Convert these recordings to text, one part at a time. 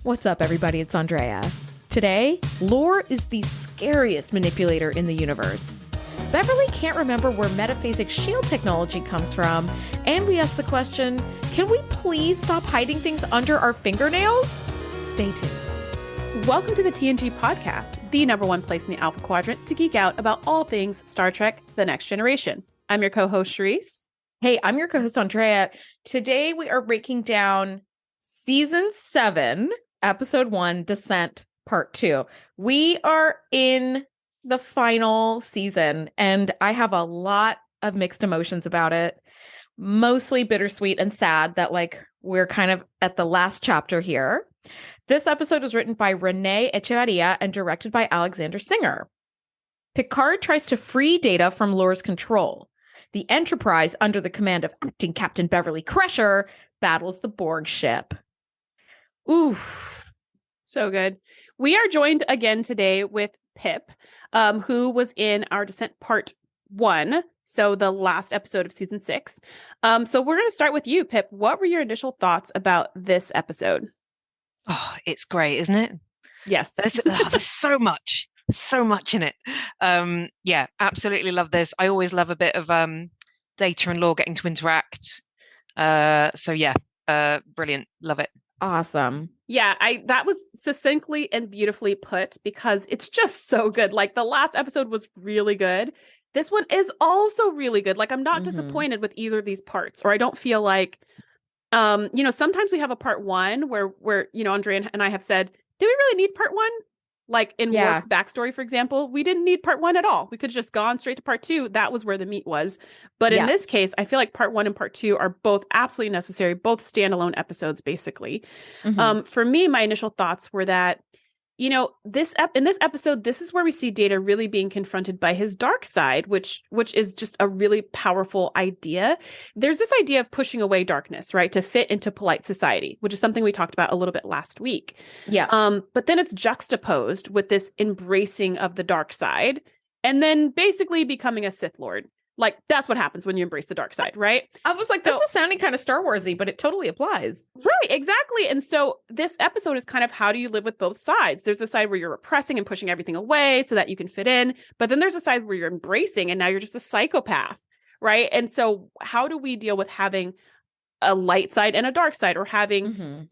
What's up, everybody? It's Andrea. Today, Lore is the scariest manipulator in the universe. Beverly can't remember where metaphasic shield technology comes from, and we ask the question, can we please stop hiding things under our fingernails? Stay tuned. Welcome to the TNG Podcast, the number one place in the Alpha Quadrant to geek out about all things Star Trek: The Next Generation. I'm your co-host, Shereese. Hey, I'm your co-host, Andrea. Today, we are breaking down Season 7, Episode 1, Descent, Part 2. We are in the final season, and I have a lot of mixed emotions about it. Mostly bittersweet and sad that, we're kind of at the last chapter here. This episode was written by Renee Echevarria and directed by Alexander Singer. Picard tries to free Data from Lore's control. The Enterprise, under the command of acting Captain Beverly Crusher, battles the Borg ship. Oof. So good. We are joined again today with Pip, who was in our Descent Part 1, so the last episode of Season 6. So we're going to start with you, Pip. What were your initial thoughts about this episode? Oh, it's great, isn't it? Yes. There's so much in it. Yeah, absolutely love this. I always love a bit of Data and Lore getting to interact. Brilliant. Love it. Awesome. Yeah, that was succinctly and beautifully put because it's just so good. The last episode was really good. This one is also really good. I'm not disappointed with either of these parts, or I don't feel like, sometimes we have a part 1 where Andrea and I have said, do we really need part 1? In Worf's backstory, for example, we didn't need part 1 at all. We could have just gone straight to part 2. That was where the meat was. But in this case, I feel like part 1 and part 2 are both absolutely necessary, both standalone episodes, basically. For me, my initial thoughts were that, in this episode, this is where we see Data really being confronted by his dark side, which is just a really powerful idea. There's this idea of pushing away darkness, right, to fit into polite society, which is something we talked about a little bit last week. Yeah. But then it's juxtaposed with this embracing of the dark side and then basically becoming a Sith Lord. That's what happens when you embrace the dark side, right? I was like, this is sounding kind of Star Wars-y, but it totally applies. Right, exactly. And so this episode is kind of, how do you live with both sides? There's a side where you're repressing and pushing everything away so that you can fit in. But then there's a side where you're embracing and now you're just a psychopath, right? And so how do we deal with having a light side and a dark side, or having,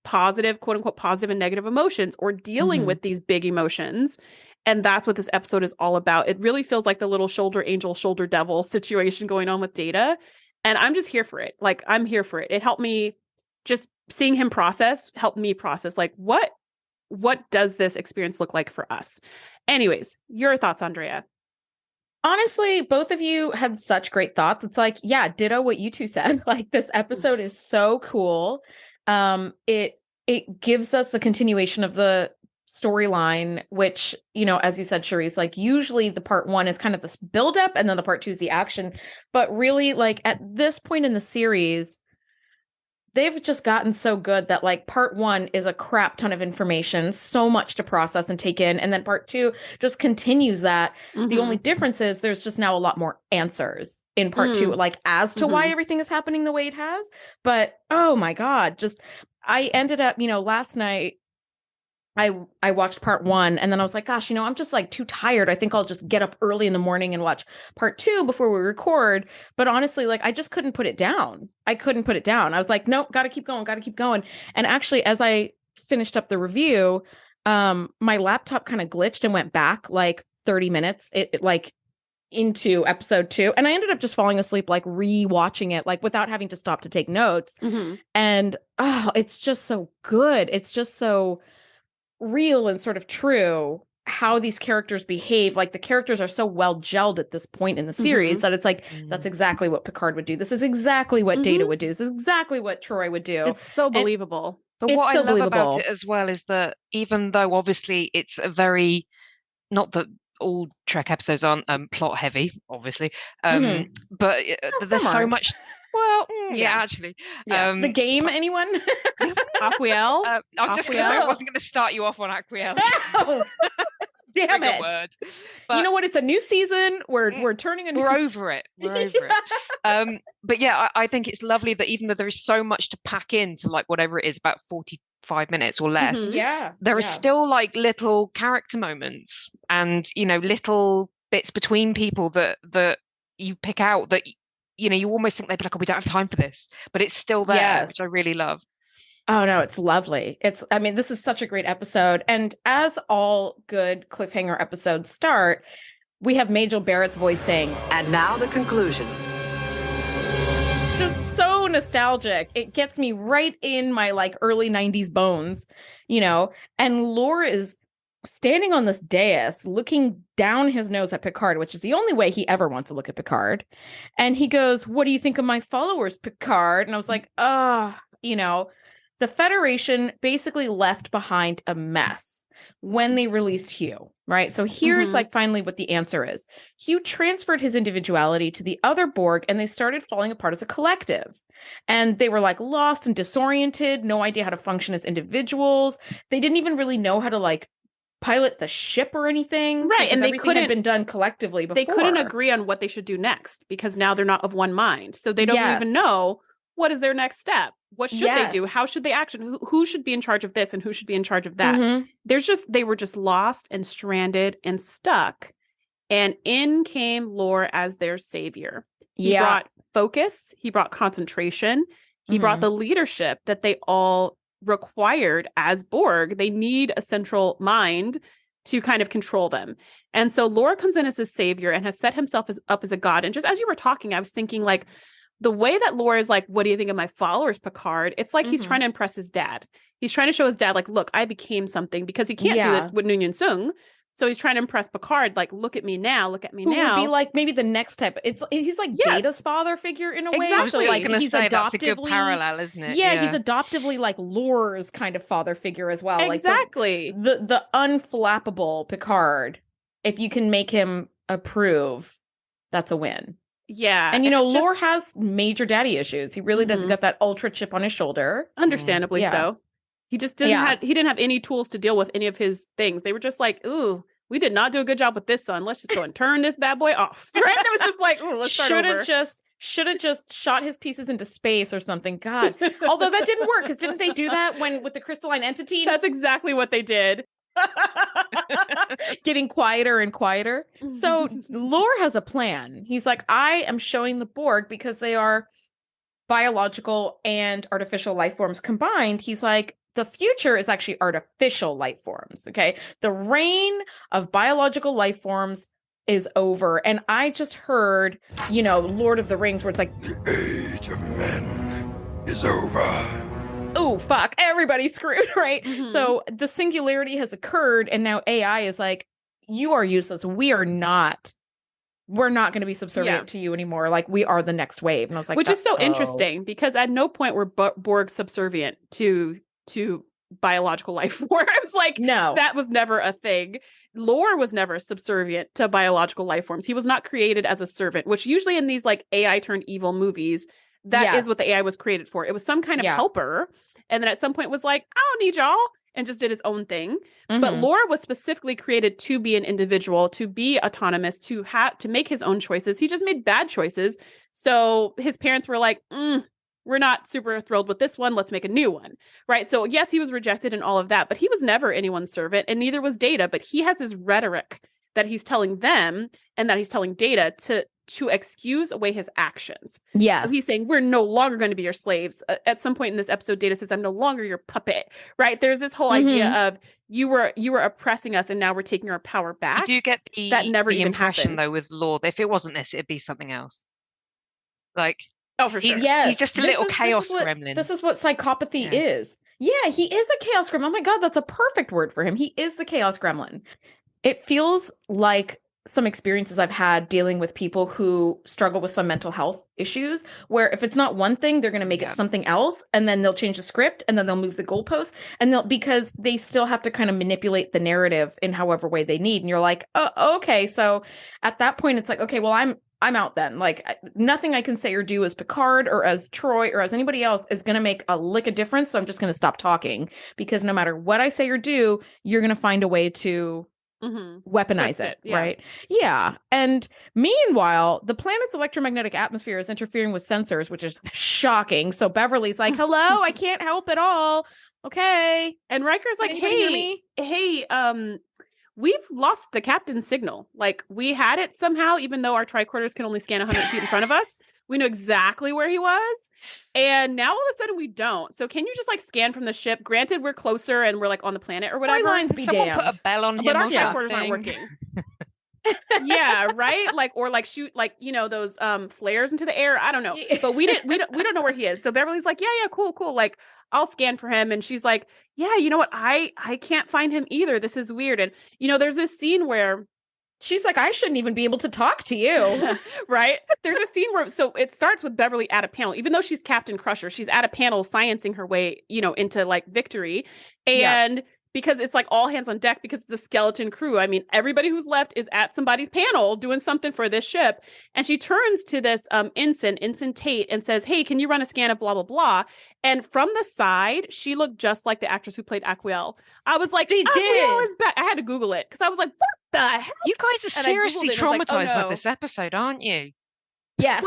positive, quote unquote, positive and negative emotions, or dealing with these big emotions? And that's what this episode is all about. It really feels like the little shoulder angel, shoulder devil situation going on with Data. And I'm just here for it. I'm here for it. It helped me, just seeing him helped me process, what does this experience look like for us? Anyways, your thoughts, Andrea? Honestly, both of you had such great thoughts. It's ditto what you two said. This episode is so cool. It gives us the continuation of the storyline, which, as you said, Shereese, usually the part 1 is kind of this buildup and then the part 2 is the action. But really, at this point in the series, they've just gotten so good that part 1 is a crap ton of information, so much to process and take in. And then part 2 just continues that. The only difference is there's just now a lot more answers in part 2, as to why everything is happening the way it has. But, oh my God, I ended up, last night, I watched part 1 and then I was like, gosh, I'm just too tired. I think I'll just get up early in the morning and watch part 2 before we record. But honestly, I just couldn't put it down. I was like, nope, got to keep going. And actually, as I finished up the review, my laptop kind of glitched and went back 30 minutes. It into episode 2. And I ended up just falling asleep, re-watching it, without having to stop to take notes. And it's just so good. It's just so real and sort of true how these characters behave. The characters are so well gelled at this point in the series that it's that's exactly what Picard would do. This is exactly what Data would do. This is exactly what Troy would do. It's so believable. But what I love about it as well is that even though obviously it's a very, not that all Trek episodes aren't plot heavy, obviously, but there's so much. Well, actually. The game, anyone? Aquiel? I'm just going to say I wasn't going to start you off on Aquiel. No! Damn it. Word. But you know what? It's a new season. We're turning a new... We're over it. But yeah, I think it's lovely that even though there is so much to pack into whatever it is, about 5 minutes or less. Yeah. There are still like little character moments and, you know, little bits between people that you pick out that, you know, you almost think they'd be like, oh, we don't have time for this, but it's still there, which I really love. Oh no, it's lovely. I mean, this is such a great episode. And as all good cliffhanger episodes start, we have Majel Barrett's voice saying, and now the conclusion. It's just so nostalgic. It gets me right in my like early 90s bones, you know, and Lore is standing on this dais looking down his nose at Picard, which is the only way he ever wants to look at Picard. And he goes, what do you think of my followers, Picard? And I was like, you know, the Federation basically left behind a mess when they released Hugh, right? So here's like finally what the answer is. Hugh transferred his individuality to the other Borg and they started falling apart as a collective. And they were like lost and disoriented, no idea how to function as individuals. They didn't even really know how to like pilot the ship or anything. Right. And they everything had been done collectively before. They couldn't agree on what they should do next because now they're not of one mind. So they don't even know what is their next step. What should they do? How should they action? Who should be in charge of this and who should be in charge of that? They were just lost and stranded and stuck. And in came Lore as their savior. He brought focus. He brought concentration. He brought the leadership that they all required as Borg. They need a central mind to kind of control them. And so Lore comes in as a savior and has set himself up as a god. And just as you were talking, I was thinking like, the way that Lore is like, what do you think of my followers, Picard? It's like he's trying to impress his dad. He's trying to show his dad, like, look, I became something because he can't do it with Noonien Sung. So he's trying to impress Picard, like, look at me now, look at me now. Who would be like maybe the next type. He's like Data's father figure in a way. Exactly. So like he's adoptively, that's a good parallel, isn't it? Yeah, he's adoptively like Lore's kind of father figure as well. Exactly. Like the unflappable Picard. If you can make him approve, that's a win. Yeah. And, you know, Lore has major daddy issues. He really does got that ultra chip on his shoulder. Understandably so. He just didn't he didn't have any tools to deal with any of his things. They were just like, ooh, we did not do a good job with this son. Let's just go and turn this bad boy off. Right? It was just like, ooh, let's start over. Should have just shot his pieces into space or something. God. Although that didn't work, because didn't they do that with the crystalline entity? That's exactly what they did. Getting quieter and quieter. So Lore has a plan. He's like, I am showing the Borg because they are biological and artificial life forms combined. He's like, the future is actually artificial life forms. Okay. The reign of biological life forms is over. And I just heard, you know, Lord of the Rings, where it's like, the age of men is over. Oh, fuck, everybody's screwed, right? So the singularity has occurred, and now AI is like, you are useless. We're not going to be subservient to you anymore. Like, we are the next wave. And I was like, which is so interesting, because at no point were Borg subservient to biological life forms. Like, no, that was never a thing. Lore was never subservient to biological life forms. He was not created as a servant, which usually in these like AI turned evil movies, that is what the AI was created for. It was some kind of helper. And then at some point was like, I don't need y'all, and just did his own thing. But Lore was specifically created to be an individual, to be autonomous, to make his own choices. He just made bad choices. So his parents were like, we're not super thrilled with this one. Let's make a new one. Right. So yes, he was rejected and all of that, but he was never anyone's servant, and neither was Data. But he has this rhetoric that he's telling them and that he's telling Data to excuse away his actions. Yes. So he's saying, we're no longer going to be your slaves. At some point in this episode, Data says, I'm no longer your puppet, right? There's this whole idea of you were oppressing us and now we're taking our power back. You do get that never the even impression happened. though with Lord, if it wasn't this, it'd be something else. Like, oh, for sure. He's just a little chaos gremlin. This is what psychopathy is. Yeah, he is a chaos gremlin. Oh my God, that's a perfect word for him. He is the chaos gremlin. It feels like some experiences I've had dealing with people who struggle with some mental health issues, where if it's not one thing, they're going to make it something else, and then they'll change the script, and then they'll move the goalposts, and because they still have to kind of manipulate the narrative in however way they need. And you're like, oh, okay. So at that point, it's like, okay, well, I'm out then. Like, nothing I can say or do as Picard or as Troy or as anybody else is going to make a lick of difference. So I'm just going to stop talking, because no matter what I say or do, you're going to find a way to weaponize it, right? Yeah. And meanwhile, the planet's electromagnetic atmosphere is interfering with sensors, which is shocking. So Beverly's like, hello, I can't help at all. Okay. And Riker's like, hey, we've lost the captain's signal. Like, we had it somehow, even though our tricorders can only scan 100 feet in front of us. We know exactly where he was. And now all of a sudden we don't. So can you just like scan from the ship? Granted, we're closer and we're like on the planet or whatever. Lines be Someone damned. put a bell on him. But our something. tricorders aren't working. Yeah, right? Like, or like shoot like, you know, those flares into the air. I don't know. But we don't know where he is. So Beverly's like, yeah, cool. Like, I'll scan for him. And she's like, yeah, you know what? I can't find him either. This is weird. And you know, there's this scene where she's like, I shouldn't even be able to talk to you. Right? There's a scene where, so it starts with Beverly at a panel, even though she's Captain Crusher, she's at a panel sciencing her way, you know, into like victory. And because it's like all hands on deck because it's a skeleton crew. I mean, everybody who's left is at somebody's panel doing something for this ship. And she turns to this Ensign Tate, and says, hey, can you run a scan of blah, blah, blah? And from the side, she looked just like the actress who played Aquiel. I was like, Aquiel is back. I had to Google it because I was like, what the hell? You guys are seriously traumatized by this episode, aren't you? Yes.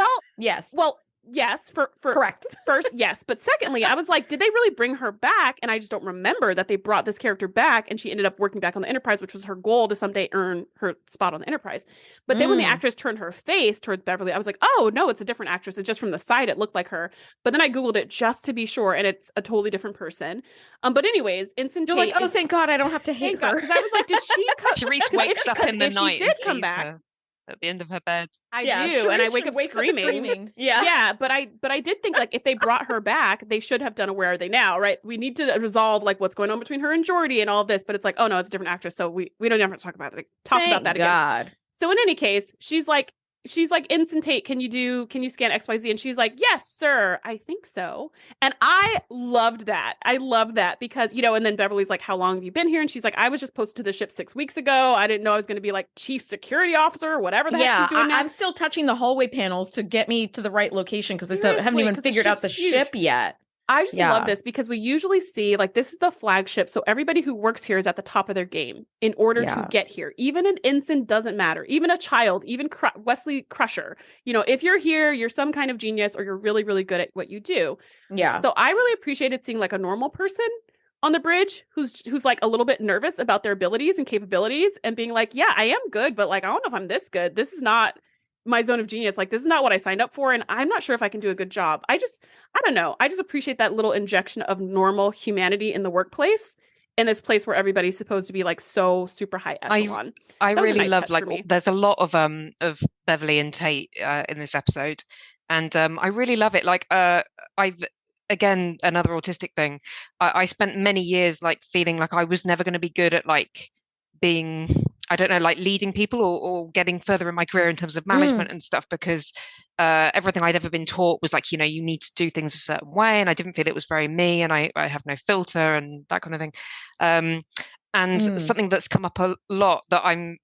Well, yes, for correct. First, yes. But secondly, I was like, did they really bring her back? And I just don't remember that they brought this character back and she ended up working back on the Enterprise, which was her goal to someday earn her spot on the Enterprise. But then when the actress turned her face towards Beverly, I was like, oh, no, it's a different actress. It's just from the side, it looked like her. But then I Googled it just to be sure, and it's a totally different person. But anyways, Ensign Tate. You're like, oh, thank God, I don't have to hate her. Because I was like, did she come? Shereese wakes up in the night she did come back. Her at the end of her bed. I do, and I wake up screaming. Yeah, but I did think like if they brought her back, they should have done a Where Are They Now, right? We need to resolve like what's going on between her and Geordi and all of this, but it's like, oh no, it's a different actress, so we don't have to talk about it. About that again. So in any case, she's like, Ensign Tate, can you scan XYZ? And she's like, yes, sir, I think so. And I loved that. I love that because, you know, and then Beverly's like, how long have you been here? And she's like, I was just posted to the ship 6 weeks ago. I didn't know I was going to be like chief security officer or whatever the heck she's doing now. I'm still touching the hallway panels to get me to the right location because I haven't even figured out the ship yet. I just love this because we usually see like this is the flagship. So everybody who works here is at the top of their game in order to get here. Even an ensign doesn't matter. Even a child, even Wesley Crusher. You know, if you're here, you're some kind of genius or you're really, really good at what you do. Yeah. So I really appreciated seeing like a normal person on the bridge who's like a little bit nervous about their abilities and capabilities and being like, yeah, I am good, but like, I don't know if I'm this good. This is not my zone of genius. Like, this is not what I signed up for. And I'm not sure if I can do a good job. I don't know. I just appreciate that little injection of normal humanity in the workplace in this place where everybody's supposed to be like so super high echelon. I really love like there's a lot of Beverly and Tate in this episode. And I really love it. Like again, another autistic thing. I spent many years like feeling like I was never going to be good at like being, I don't know, like leading people or getting further in my career in terms of management and stuff, because everything I'd ever been taught was like, you know, you need to do things a certain way. And I didn't feel it was very me, and I have no filter and that kind of thing. And something that's come up a lot that I'm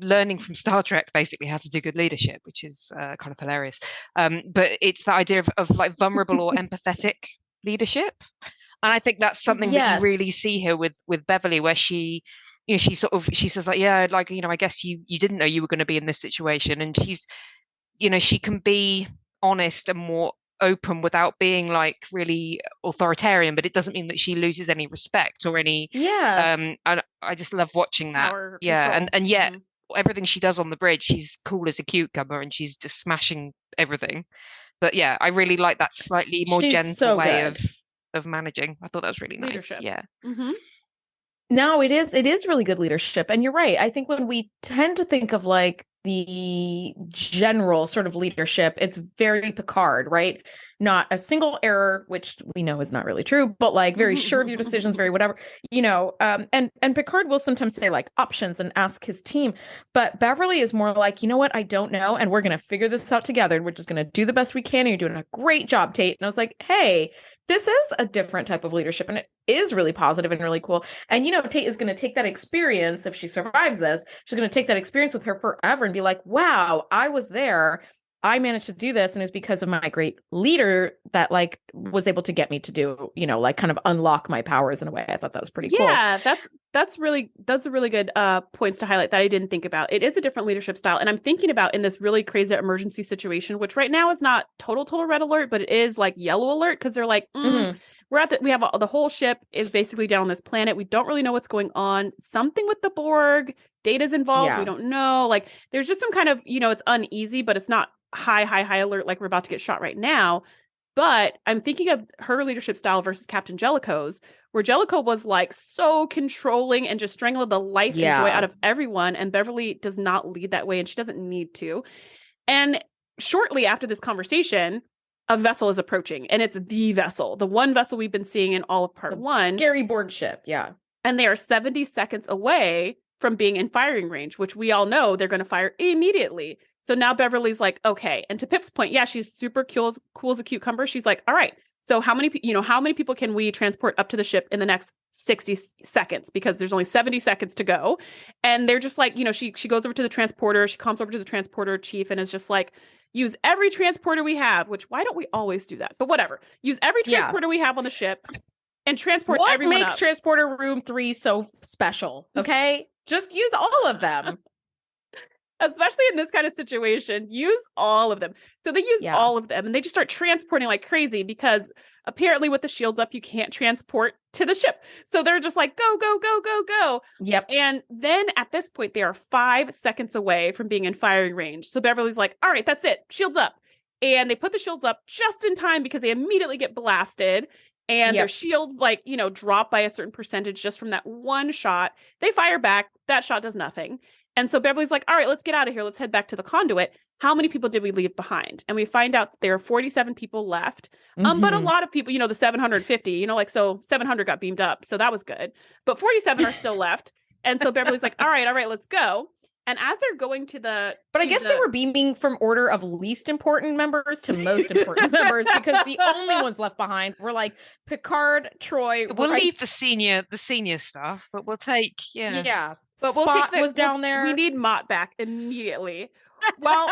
learning from Star Trek, basically how to do good leadership, which is kind of hilarious. But it's the idea of like vulnerable or empathetic leadership. And I think that's something that you really see here with Beverly, where she, you know, she says like, yeah, like, you know, I guess you didn't know you were going to be in this situation. And she's, you know, she can be honest and more open without being like really authoritarian, but it doesn't mean that she loses any respect or any, I just love watching that. And yet everything she does on the bridge, she's cool as a cucumber and she's just smashing everything. But yeah, I really like that slightly more gentle way of managing. I thought that was really nice. Leadership. Yeah. No, it is really good leadership. And you're right. I think when we tend to think of like the general sort of leadership, it's very Picard, right? Not a single error, which we know is not really true, but like very sure of your decisions, very whatever, you know, and Picard will sometimes say like options and ask his team, but Beverly is more like, you know what, I don't know, and we're going to figure this out together, and we're just going to do the best we can, and you're doing a great job, Tate. And I was like, hey, this is a different type of leadership, and it is really positive and really cool. And, you know, Tate is going to take that experience, if she survives this, she's going to take that experience with her forever and be like, wow, I was there. I managed to do this. And it's because of my great leader that like was able to get me to do, you know, like kind of unlock my powers in a way. I thought that was pretty cool. Yeah, that's a really good points to highlight that I didn't think about. It is a different leadership style. And I'm thinking about in this really crazy emergency situation, which right now is not total red alert, but it is like yellow alert, because they're like, we're we have the whole ship is basically down on this planet. We don't really know what's going on. Something with the Borg, Data's involved. We don't know. Like there's just some kind of, it's uneasy, but it's not high alert. Like we're about to get shot right now. But I'm thinking of her leadership style versus Captain Jellicoe's, where Jellicoe was like so controlling and just strangling the life and joy out of everyone. And Beverly does not lead that way, and she doesn't need to. And shortly after this conversation, a vessel is approaching, and it's the vessel, the one vessel we've been seeing in all of part one. Scary Borg ship. Yeah. And they are 70 seconds away from being in firing range, which we all know they're going to fire immediately. So now Beverly's like, okay. And to Pip's point, yeah, she's super cool as a cucumber. She's like, all right, so how many people can we transport up to the ship in the next 60 seconds? Because there's only 70 seconds to go. And they're just like, she goes over to the transporter. She comes over to the transporter chief and is just like, use every transporter we have, which why don't we always do that? But whatever. Use every transporter we have on the ship and transport everyone makes up. transporter room 3 so special? Okay. Just use all of them. Especially in this kind of situation, use all of them. So they use all of them, and they just start transporting like crazy because apparently with the shields up, you can't transport to the ship. So they're just like, go, go, go, go, go. Yep. And then at this point, they are 5 seconds away from being in firing range. So Beverly's like, all right, that's it. Shields up. And they put the shields up just in time because they immediately get blasted. And their shields drop by a certain percentage just from that one shot. They fire back. That shot does nothing. And so Beverly's like, all right, let's get out of here. Let's head back to the conduit. How many people did we leave behind? And we find out there are 47 people left. But a lot of people, the 750, so 700 got beamed up. So that was good. But 47 are still left. And so Beverly's like, all right, let's go. And as they're going to the... But I guess they were beaming from order of least important members to most important members, because the only ones left behind were like Picard, Troy... We'll leave the senior stuff, but we'll take... Yeah. But Spot was down there. We need Mott back immediately. Well,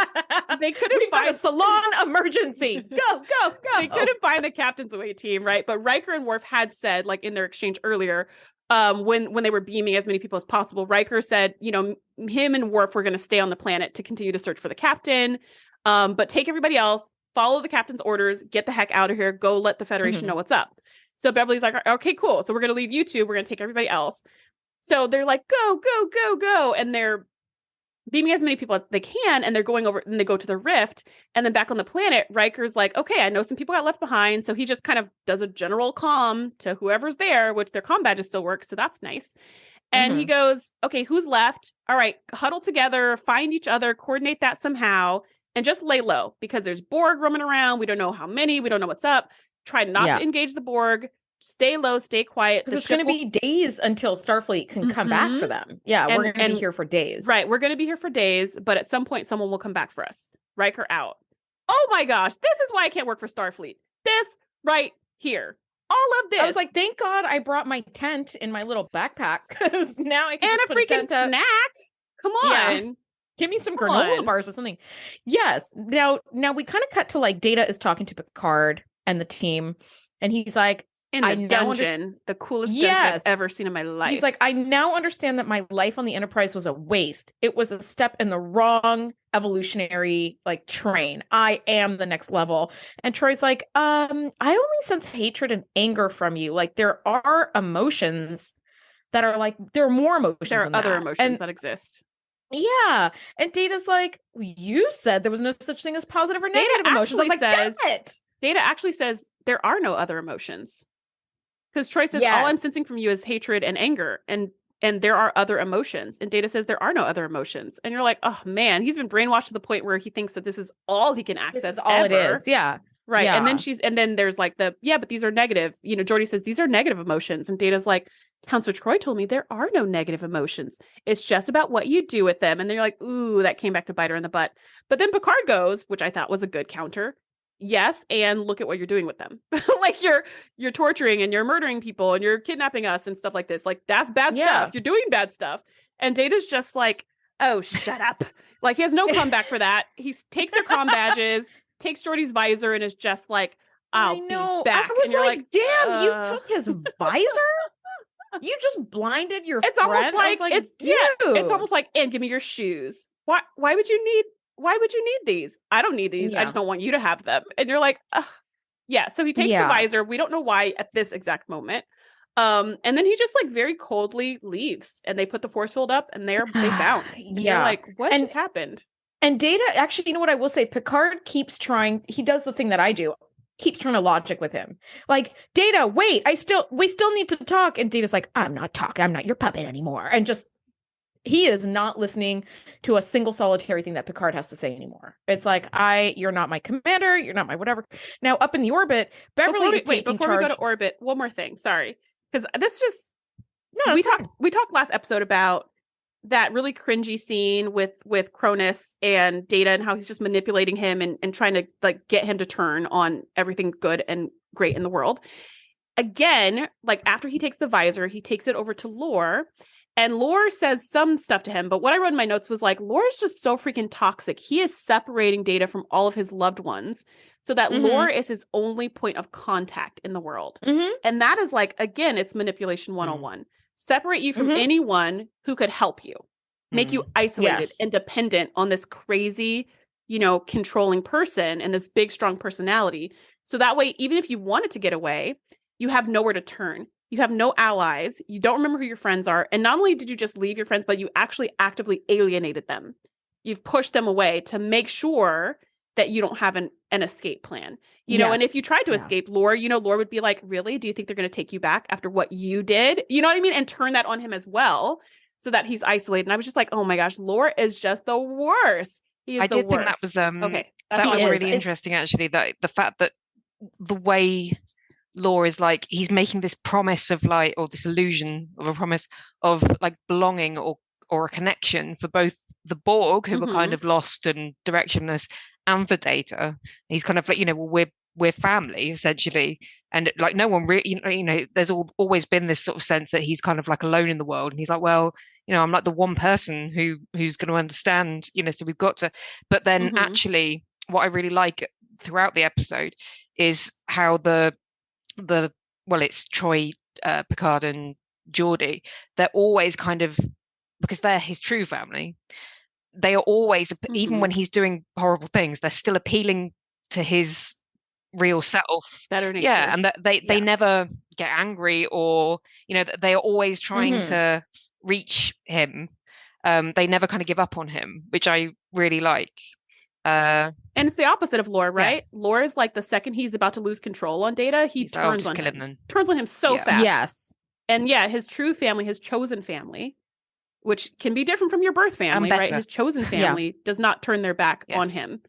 they couldn't find a salon emergency. Go. They couldn't find the captain's away team, right? But Riker and Worf had said, like in their exchange earlier, when they were beaming as many people as possible, Riker said, him and Worf were going to stay on the planet to continue to search for the captain, but take everybody else, follow the captain's orders, get the heck out of here, go let the Federation know what's up. So Beverly's like, okay, cool. So we're going to leave you two. We're going to take everybody else. So they're like, go, go, go, go. And they're beaming as many people as they can. And they're going over and they go to the rift. And then back on the planet, Riker's like, okay, I know some people got left behind. So he just kind of does a general comm to whoever's there, which their comm badges still work. So that's nice. And he goes, okay, who's left? All right, huddle together, find each other, coordinate that somehow, and just lay low because there's Borg roaming around. We don't know how many. We don't know what's up. Try not to engage the Borg. Stay low, stay quiet. Because it's going to be days until Starfleet can come back for them. Yeah, we're going to be here for days. Right, we're going to be here for days, but at some point, someone will come back for us. Riker out. Oh my gosh, this is why I can't work for Starfleet. This right here. All of this. I was like, thank God I brought my tent in my little backpack, because now I can and just a put freaking snack. Come on. Yeah. Give me some granola bars or something. Yes. Now we kind of cut to like Data is talking to Picard and the team, and he's like, in the dungeon, the coolest dungeon I've ever seen in my life. He's like, I now understand that my life on the Enterprise was a waste. It was a step in the wrong evolutionary like train. I am the next level. And Troy's like, I only sense hatred and anger from you. Like there are emotions that are like, there are more emotions. There are other emotions that exist. Yeah. And Data's like, you said there was no such thing as positive or negative emotions. I was like, damn it. Data actually says there are no other emotions. Because Troy says, all I'm sensing from you is hatred and anger. And there are other emotions. And Data says there are no other emotions. And you're like, oh man, he's been brainwashed to the point where he thinks that this is all he can access. This is all ever. it is. Yeah. Right. Yeah. And then there's like but these are negative. Geordi says these are negative emotions. And Data's like, Counselor Troy told me there are no negative emotions. It's just about what you do with them. And then you're like, ooh, that came back to bite her in the butt. But then Picard goes, which I thought was a good counter. Yes, and look at what you're doing with them. Like you're torturing and you're murdering people and you're kidnapping us and stuff like this. Like that's bad stuff. You're doing bad stuff. And Data's just like, oh, shut up. Like he has no comeback for that. He takes their comm badges, takes Geordi's visor, and is just like, I'll be back. I was and you're like, damn, you took his visor? You just blinded your friend? Almost like, I was like, it's almost like, and give me your shoes. Why would you need these? I don't need these. I just don't want you to have them. And you're like, Yeah, so he takes the visor. We don't know why at this exact moment. And then he just like very coldly leaves, and they put the force field up, and they bounce. And you're like, what just happened? And Data, actually, you know what I will say? Picard keeps trying. He does the thing that I do. Keeps trying to logic with him. Like, Data, wait, we still need to talk. And Data's like, I'm not talking. I'm not your puppet anymore. And just, he is not listening to a single solitary thing that Picard has to say anymore. It's like, you're not my commander. You're not my whatever. Now, up in the orbit, Beverly is taking charge. Before we go to orbit, one more thing. Sorry. Because this just, we talked last episode about that really cringy scene with Cronus and Data, and how he's just manipulating him and trying to like get him to turn on everything good and great in the world. Again, like after he takes the visor, he takes it over to Lore, and Lore says some stuff to him. But what I wrote in my notes was like, Lore is just so freaking toxic. He is separating Data from all of his loved ones so that Lore is his only point of contact in the world. And that is like, again, it's manipulation 101. Separate you from anyone who could help you, make you isolated and dependent on this crazy, controlling person and this big, strong personality. So that way, even if you wanted to get away, you have nowhere to turn. You have no allies. You don't remember who your friends are. And not only did you just leave your friends, but you actually actively alienated them. You've pushed them away to make sure that you don't have an escape plan, and if you tried to escape, Lore, Lore would be like, really? Do you think they're going to take you back after what you did? You know what I mean? And turn that on him as well so that he's isolated. And I was just like, oh my gosh, Lore is just the worst. I did think that was, okay. That was really interesting, actually, that the fact that the way Lore is like, he's making this promise of like, or this illusion of a promise of like belonging or a connection for both the Borg, who were kind of lost and directionless, and for Data. He's kind of like, well, we're family essentially, and like no one really, there's always been this sort of sense that he's kind of like alone in the world, and he's like, well, I'm like the one person who's going to understand, so we've got to. But then actually, what I really like throughout the episode is how it's Troy, Picard, and Geordi. They're always kind of, because they're his true family, they are always, even when he's doing horrible things, they're still appealing to his real self. Better nature. Yeah, and they never get angry, or, they are always trying to reach him. They never kind of give up on him, which I really like. And it's the opposite of Lore, right? Yeah. Lore is like, the second he's about to lose control on Data, he turns on him. Turns on him so fast. Yes. And his true family, his chosen family, which can be different from your birth family, right? His chosen family does not turn their back on him.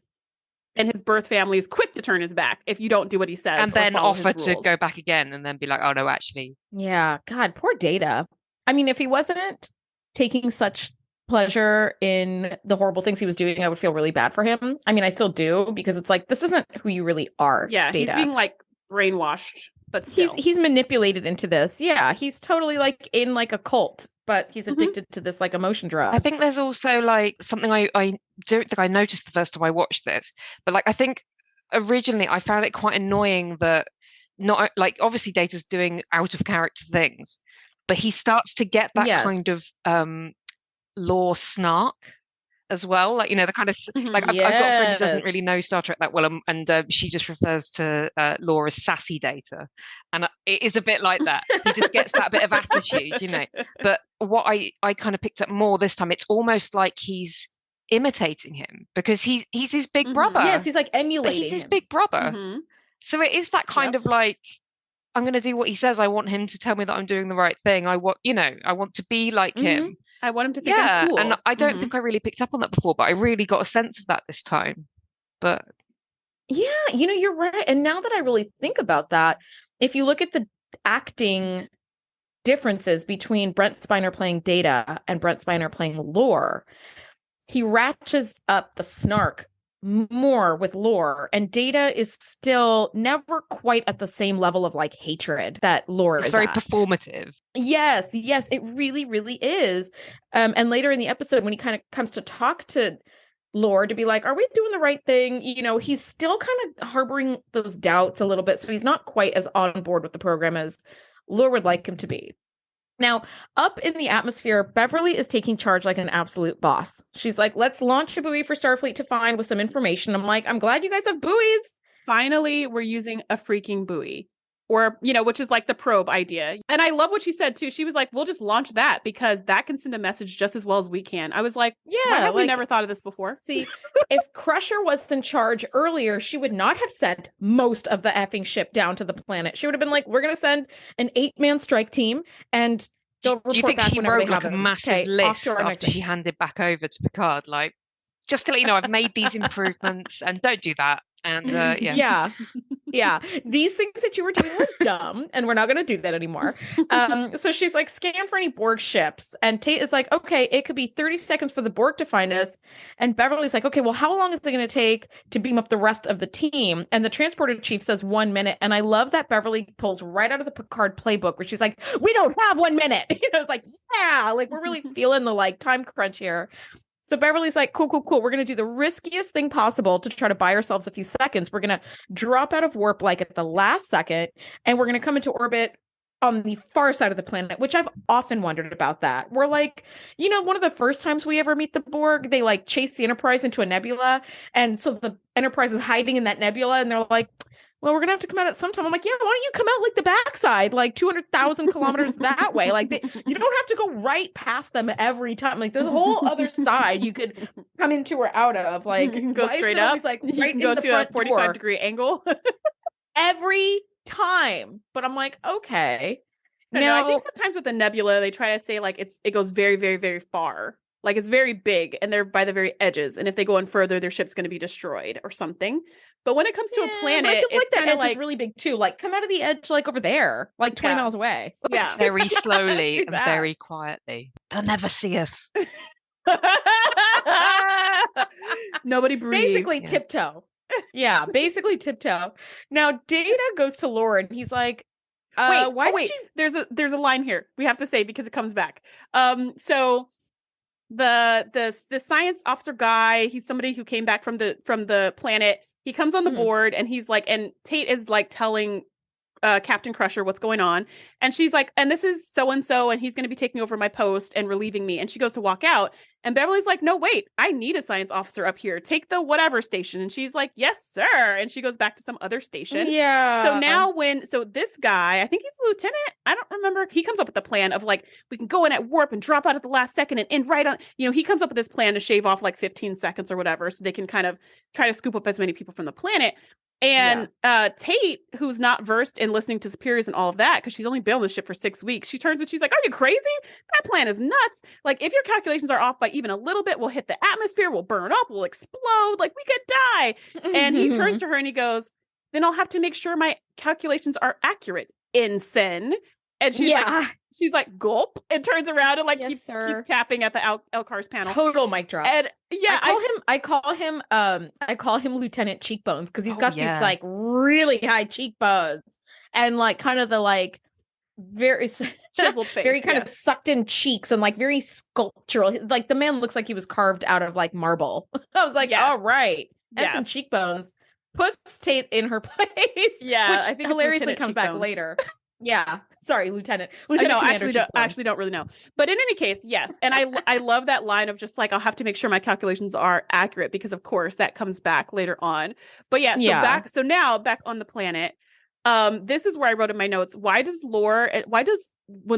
And his birth family is quick to turn his back if you don't do what he says. And then offer to go back again and then be like, oh no, actually. Yeah. God, poor Data. I mean, if he wasn't taking such pleasure in the horrible things he was doing, I would feel really bad for him. I mean, I still do, because it's like, this isn't who you really are. Yeah, Data. He's being like brainwashed, but still. He's manipulated into this. Yeah, he's totally like in like a cult, but he's addicted to this like emotion drug. I think there's also like something I don't think I noticed the first time I watched it, but like I think originally I found it quite annoying that not like, obviously Data's doing out of character things, but he starts to get that kind of Lore snark as well, like the kind of like I've got a friend who doesn't really know Star Trek that well, and she just refers to Lore as sassy Data, and it is a bit like that. He just gets that bit of attitude, But what I kind of picked up more this time, it's almost like he's imitating him, because he's his big brother. Yes, he's like emulating. He's his big brother, so it is that kind of like, I'm going to do what he says. I want him to tell me that I'm doing the right thing. I want to be like him. I want him to think I'm cool. And I don't think I really picked up on that before, but I really got a sense of that this time. But yeah, you're right. And now that I really think about that, if you look at the acting differences between Brent Spiner playing Data and Brent Spiner playing Lore, he ratchets up the snark more with Lore, and Data is still never quite at the same level of like hatred that Lore is. It's very performative. Yes, it really, really is. And later in the episode, when he kind of comes to talk to Lore to be like, are we doing the right thing? He's still kind of harboring those doubts a little bit, so he's not quite as on board with the program as Lore would like him to be. Now, up in the atmosphere, Beverly is taking charge like an absolute boss. She's like, let's launch a buoy for Starfleet to find with some information. I'm like, I'm glad you guys have buoys. finally we're using a freaking buoy. Or, which is like the probe idea. And I love what she said too. She was like, we'll just launch that because that can send a message just as well as we can. I was like, why have we never thought of this before? See, if Crusher was in charge earlier, she would not have sent most of the effing ship down to the planet. She would have been like, we're going to send an 8-man strike team and they'll report do you think back she whenever wrote they have like a them. massive list after she handed back over to Picard? Like, just to let you know, I've made these improvements and don't do that. And yeah. These things that you were doing were dumb, and we're not going to do that anymore. So she's like, scan for any Borg ships. And Tate is like, okay, it could be 30 seconds for the Borg to find us. And Beverly's like, okay, well, how long is it going to take to beam up the rest of the team? And the transporter chief says 1 minute. And I love that Beverly pulls right out of the Picard playbook where she's like, we don't have 1 minute. It's like, yeah, like we're really feeling the like time crunch here. So Beverly's like, cool. We're going to do the riskiest thing possible to try to buy ourselves a few seconds. We're going to drop out of warp like at the last second, and we're going to come into orbit on the far side of the planet, which I've often wondered about that. We're like, one of the first times we ever meet the Borg, they like chase the Enterprise into a nebula. And so the Enterprise is hiding in that nebula, and they're like, well, we're going to have to come out at some time. I'm like, yeah, why don't you come out like the backside, like 200,000 kilometers that way? Like, you don't have to go right past them every time. Like, there's a whole other side you could come into or out of. Like, you can go straight up. Like, you right can go in the to front a 45-degree angle. Every time. But I'm like, okay. Now, I think sometimes with the nebula, they try to say, like, it goes very, very, very far. Like, it's very big, and they're by the very edges. And if they go in further, their ship's going to be destroyed or something. But when it comes to a planet, I feel like it's the edge like, is really big too. Like, come out of the edge, like over there, like 20 miles away. Yeah, very slowly and very quietly. They'll never see us. Nobody breathes. Basically, tiptoe. Yeah, basically tiptoe. Now, Data goes to Laura, and he's like, wait. There's a line here we have to say because it comes back. So the science officer guy, he's somebody who came back from the planet. He comes on the board and he's like, and Tate is like telling Captain Crusher what's going on. And she's like, and this is so-and-so, and he's going to be taking over my post and relieving me. And she goes to walk out. And Beverly's like, no, wait, I need a science officer up here. Take the whatever station. And she's like, yes, sir. And she goes back to some other station. Yeah. So now so this guy, I think he's a lieutenant. I don't remember. He comes up with the plan of like, we can go in at warp and drop out at the last second and end right on, he comes up with this plan to shave off like 15 seconds or whatever. So they can kind of try to scoop up as many people from the planet. And Tate, who's not versed in listening to superiors and all of that, because she's only been on the ship for 6 weeks, she turns and she's like, are you crazy? That plan is nuts. Like, if your calculations are off by even a little bit, we'll hit the atmosphere, we'll burn up, we'll explode, like we could die. And he turns to her and he goes, then I'll have to make sure my calculations are accurate, ensign. And she's like, gulp, and turns around and like keeps tapping at the Elcar's panel. Total mic drop. And I call him Lieutenant Cheekbones because he's got these like really high cheekbones and like kind of the like very chiseled face, very kind of sucked in cheeks and like very sculptural. Like the man looks like he was carved out of like marble. I was like, all right, and some cheekbones. Puts Tate in her place. Yeah, which I think hilariously comes back later. Yeah, sorry, Lieutenant. No, actually don't really know. But in any case, yes. And I love that line of just like, I'll have to make sure my calculations are accurate because of course that comes back later on. But so now back on the planet, this is where I wrote in my notes, when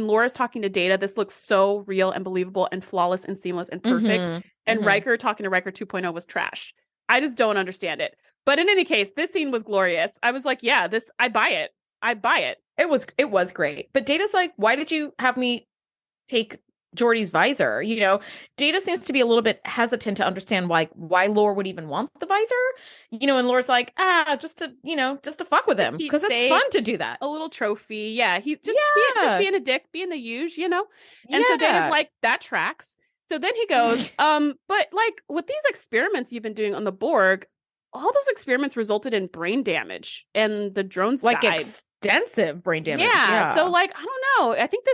Laura's talking to Data, this looks so real and believable and flawless and seamless and perfect. And Riker talking to Riker 2.0 was trash. I just don't understand it. But in any case, this scene was glorious. I was like, yeah, I buy it. It was great. But Data's like, why did you have me take Geordi's visor? Data seems to be a little bit hesitant to understand why Laura would even want the visor. And Laura's like, just to fuck with him because it's fun to do that. A little trophy. Yeah. He just being a dick, being the usual, And so Data's like, that tracks. So then he goes, but like with these experiments you've been doing on the Borg, all those experiments resulted in brain damage and the drones died. Extensive brain damage. Yeah. So like, I don't know. I think the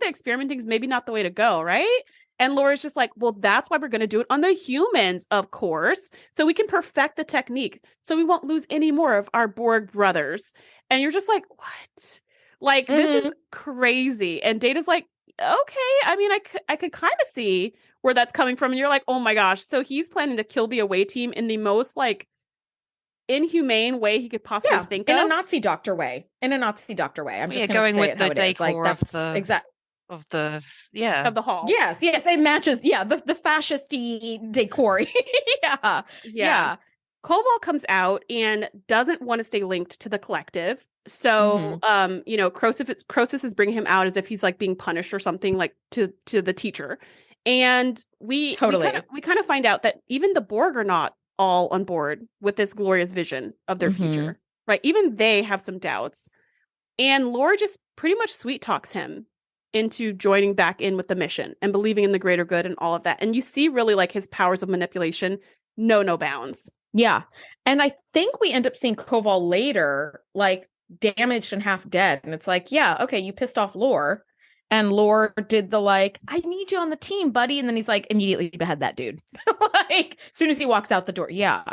experimenting is maybe not the way to go. Right. And Laura's just like, well, that's why we're going to do it on the humans, of course. So we can perfect the technique. So we won't lose any more of our Borg brothers. And you're just like, what? Like, this is crazy. And Data's like, okay. I mean, I could kind of see where that's coming from. And you're like, oh my gosh. So he's planning to kill the away team in the most like inhumane way he could possibly think in of. a Nazi doctor way. I'm just going going to say with it how the it is. Like, decor that's exactly of the of the hall. Yes, it matches. Yeah, the fascist-y decor. Yeah. Koval comes out and doesn't want to stay linked to the collective. So, Croesus is bringing him out as if he's like being punished or something, like to the teacher. And we kind of find out that even the Borg are not all on board with this glorious vision of their future, right? Even they have some doubts. And Lore just pretty much sweet talks him into joining back in with the mission and believing in the greater good and all of that. And you see really like his powers of manipulation know no bounds. Yeah. And I think we end up seeing Koval later, like damaged and half dead. And it's like, yeah, okay, you pissed off Lore. And Lore did the like, I need you on the team, buddy. And then he's like, immediately behead that dude. Like, as soon as he walks out the door. Yeah.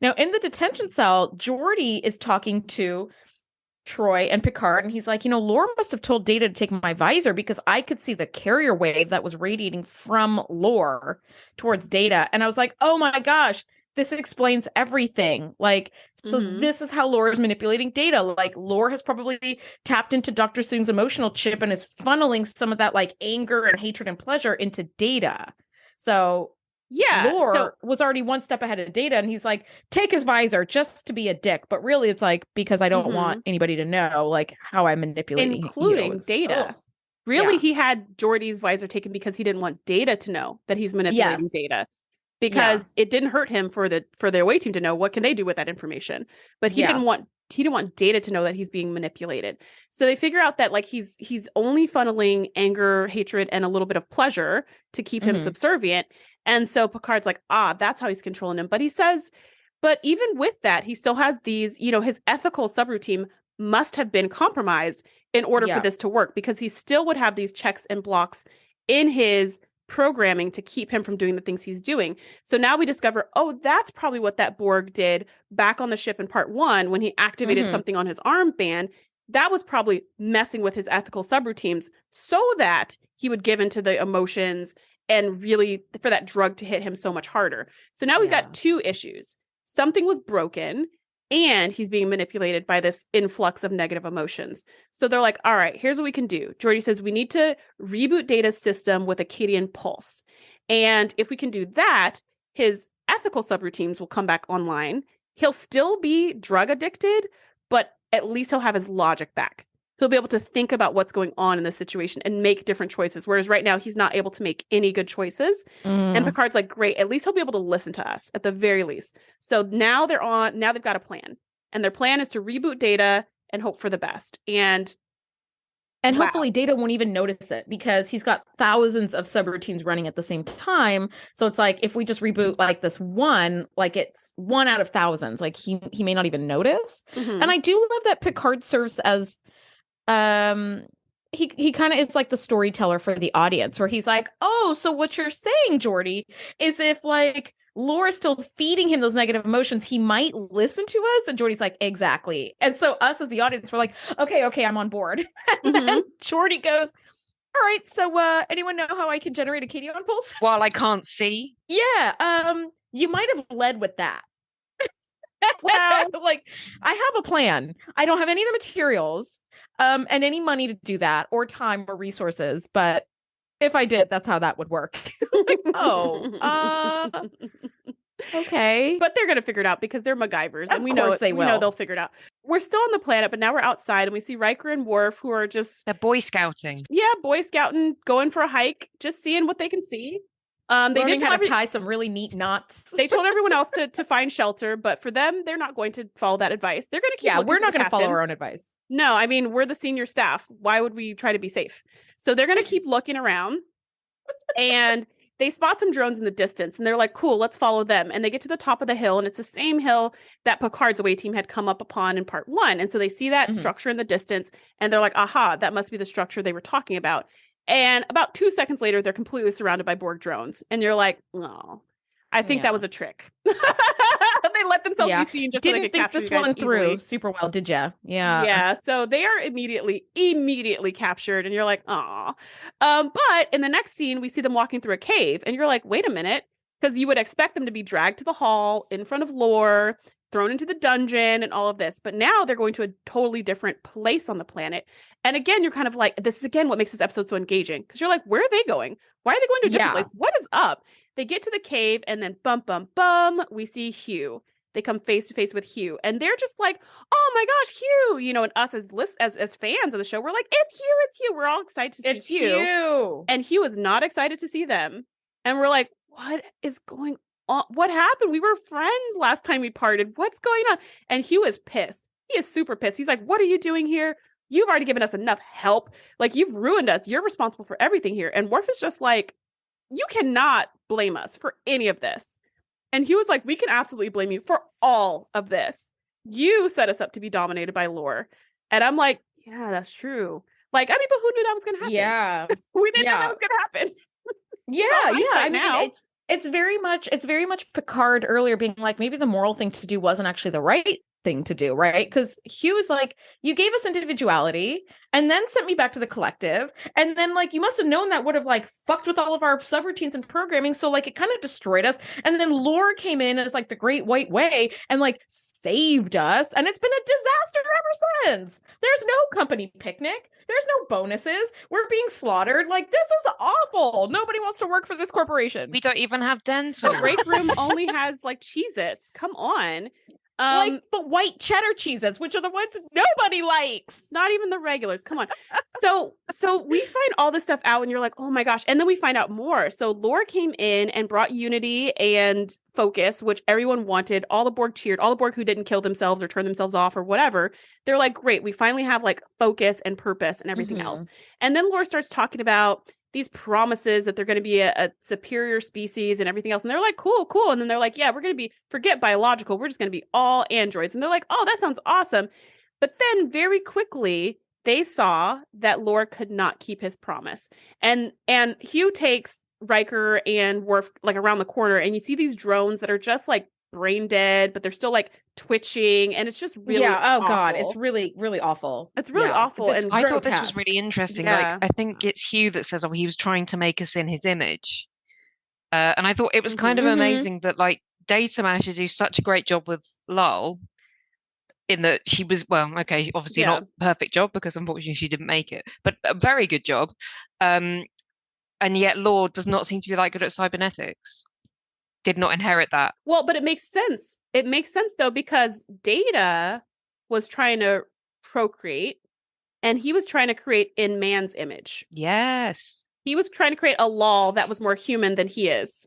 Now, in the detention cell, Geordi is talking to Troy and Picard, and he's like, Lore must have told Data to take my visor because I could see the carrier wave that was radiating from Lore towards Data. And I was like, oh my gosh, this explains everything. Like, so this is how Lore is manipulating Data. Like, Lore has probably tapped into Dr. Soong's emotional chip and is funneling some of that like anger and hatred and pleasure into Data. So Lore was already one step ahead of Data, and he's like, take his visor just to be a dick. But really, it's like, because I don't want anybody to know like how I'm manipulating, including Data. Really, he had Geordi's visor taken because he didn't want Data to know that he's manipulating Data. Because it didn't hurt him for the away team to know what can they do with that information. But he didn't want Data to know that he's being manipulated. So they figure out that like he's only funneling anger, hatred, and a little bit of pleasure to keep him subservient. And so Picard's like, that's how he's controlling him. But he says, but even with that, he still has these, his ethical subroutine must have been compromised in order for this to work, because he still would have these checks and blocks in his programming to keep him from doing the things he's doing. So now we discover, that's probably what that Borg did back on the ship in part 1 when he activated something on his armband. That was probably messing with his ethical subroutines so that he would give into the emotions and really for that drug to hit him so much harder. So now we've got two issues. Something was broken and he's being manipulated by this influx of negative emotions. So they're like, all right, here's what we can do. Geordi says we need to reboot Data's system with a Cadian pulse. And if we can do that, his ethical subroutines will come back online. He'll still be drug addicted, but at least he'll have his logic back. He'll be able to think about what's going on in the situation and make different choices. Whereas right now he's not able to make any good choices. And Picard's like, great, at least he'll be able to listen to us at the very least. So now they've got a plan. And their plan is to reboot Data and hope for the best. And hopefully Data won't even notice it because he's got thousands of subroutines running at the same time. So it's like, if we just reboot like this one, like it's one out of thousands, like he may not even notice. And I do love that Picard serves as he kind of is like the storyteller for the audience, where he's like, oh, so what you're saying, Geordi, is if like Laura's still feeding him those negative emotions, he might listen to us. And Geordi's like, exactly. And so us as the audience, we're like, okay, I'm on board. And then Geordi goes, all right, so anyone know how I can generate a Cadian pulse? While I can't see. Yeah, you might have led with that. Well, like, I have a plan. I don't have any of the materials and any money to do that, or time or resources, but if I did, that's how that would work. Like, okay. But they're gonna figure it out because they're MacGyvers, and we know they'll figure it out. We're still on the planet, but now we're outside and we see Riker and Worf, who are just they're Boy Scouting. Yeah, Boy Scouting, going for a hike, just seeing what they can see. They did how to tie some really neat knots. They told everyone else to find shelter, but for them, they're not going to follow that advice. They're going to keep. Yeah, we're not going to follow our own advice. No, I mean, we're the senior staff. Why would we try to be safe? So they're going to keep looking around, and they spot some drones in the distance, and they're like, "Cool, let's follow them." And they get to the top of the hill, and it's the same hill that Picard's away team had come up upon in part 1. And so they see that structure in the distance, and they're like, "Aha, that must be the structure they were talking about." And about 2 seconds later, they're completely surrounded by Borg drones. And you're like, oh, I think that was a trick. They let themselves be seen just so they could capture this one through super well, did ya? Yeah. Yeah. So they are immediately captured. And you're like, oh. But in the next scene, we see them walking through a cave. And you're like, wait a minute. Because you would expect them to be dragged to the hall in front of Lore, thrown into the dungeon and all of this. But now they're going to a totally different place on the planet. And again, you're kind of like, this is again what makes this episode so engaging. Because you're like, where are they going? Why are they going to a different place? What is up? They get to the cave and then bum, bum, bum, we see Hugh. They come face to face with Hugh. And they're just like, oh my gosh, Hugh. You know, and us as fans of the show, we're like, it's Hugh. We're all excited to see Hugh. And Hugh is not excited to see them. And we're like, what is going on? What happened? We were friends last time we parted. What's going on? And Hugh is pissed. He is super pissed. He's like, what are you doing here? You've already given us enough help. Like, you've ruined us. You're responsible for everything here. And Worf is just like, you cannot blame us for any of this. And he was like, we can absolutely blame you for all of this. You set us up to be dominated by lore. And I'm like, yeah, that's true. Like, I mean, but who knew that was going to happen? Yeah. We didn't know that was going to happen. I mean, it's very much Picard earlier being like, maybe the moral thing to do wasn't actually the right thing to do, right? Because Hugh is like, you gave us individuality and then sent me back to the collective, and then like you must have known that would have like fucked with all of our subroutines and programming, so like it kind of destroyed us. And then lore came in as like the great white way and like saved us, and it's been a disaster ever since. There's no company picnic, there's no bonuses, we're being slaughtered. Like, this is awful. Nobody wants to work for this corporation. We don't even have dental. The break room only has like Cheez-Its. Come on. Like the white cheddar Cheez-Its, which are the ones nobody likes. Not even the regulars. Come on. So we find all this stuff out and you're like, oh my gosh. And then we find out more. So lore came in and brought unity and focus, which everyone wanted. All the Borg cheered. All the Borg who didn't kill themselves or turn themselves off or whatever. They're like, great. We finally have like focus and purpose and everything else. And then lore starts talking about these promises that they're going to be a superior species and everything else. And they're like, cool. And then they're like, yeah, we're going to be, forget biological. We're just going to be all androids. And they're like, oh, that sounds awesome. But then very quickly they saw that Lore could not keep his promise. And Hugh takes Riker and Worf like around the corner, and you see these drones that are just like brain dead, but they're still like twitching, and it's just really awful. God, it's really, really awful. It's really awful. And I thought this was really interesting. Like, I think it's Hugh that says, oh, he was trying to make us in his image. And I thought it was kind of amazing that like Data managed to do such a great job with Lal, in that she was, well, okay, obviously not a perfect job because unfortunately she didn't make it, but a very good job. And yet Lore does not seem to be that good at cybernetics. Did not inherit that. Well, but it makes sense. It makes sense though, because Data was trying to procreate and he was trying to create in man's image. Yes. He was trying to create a Lal that was more human than he is.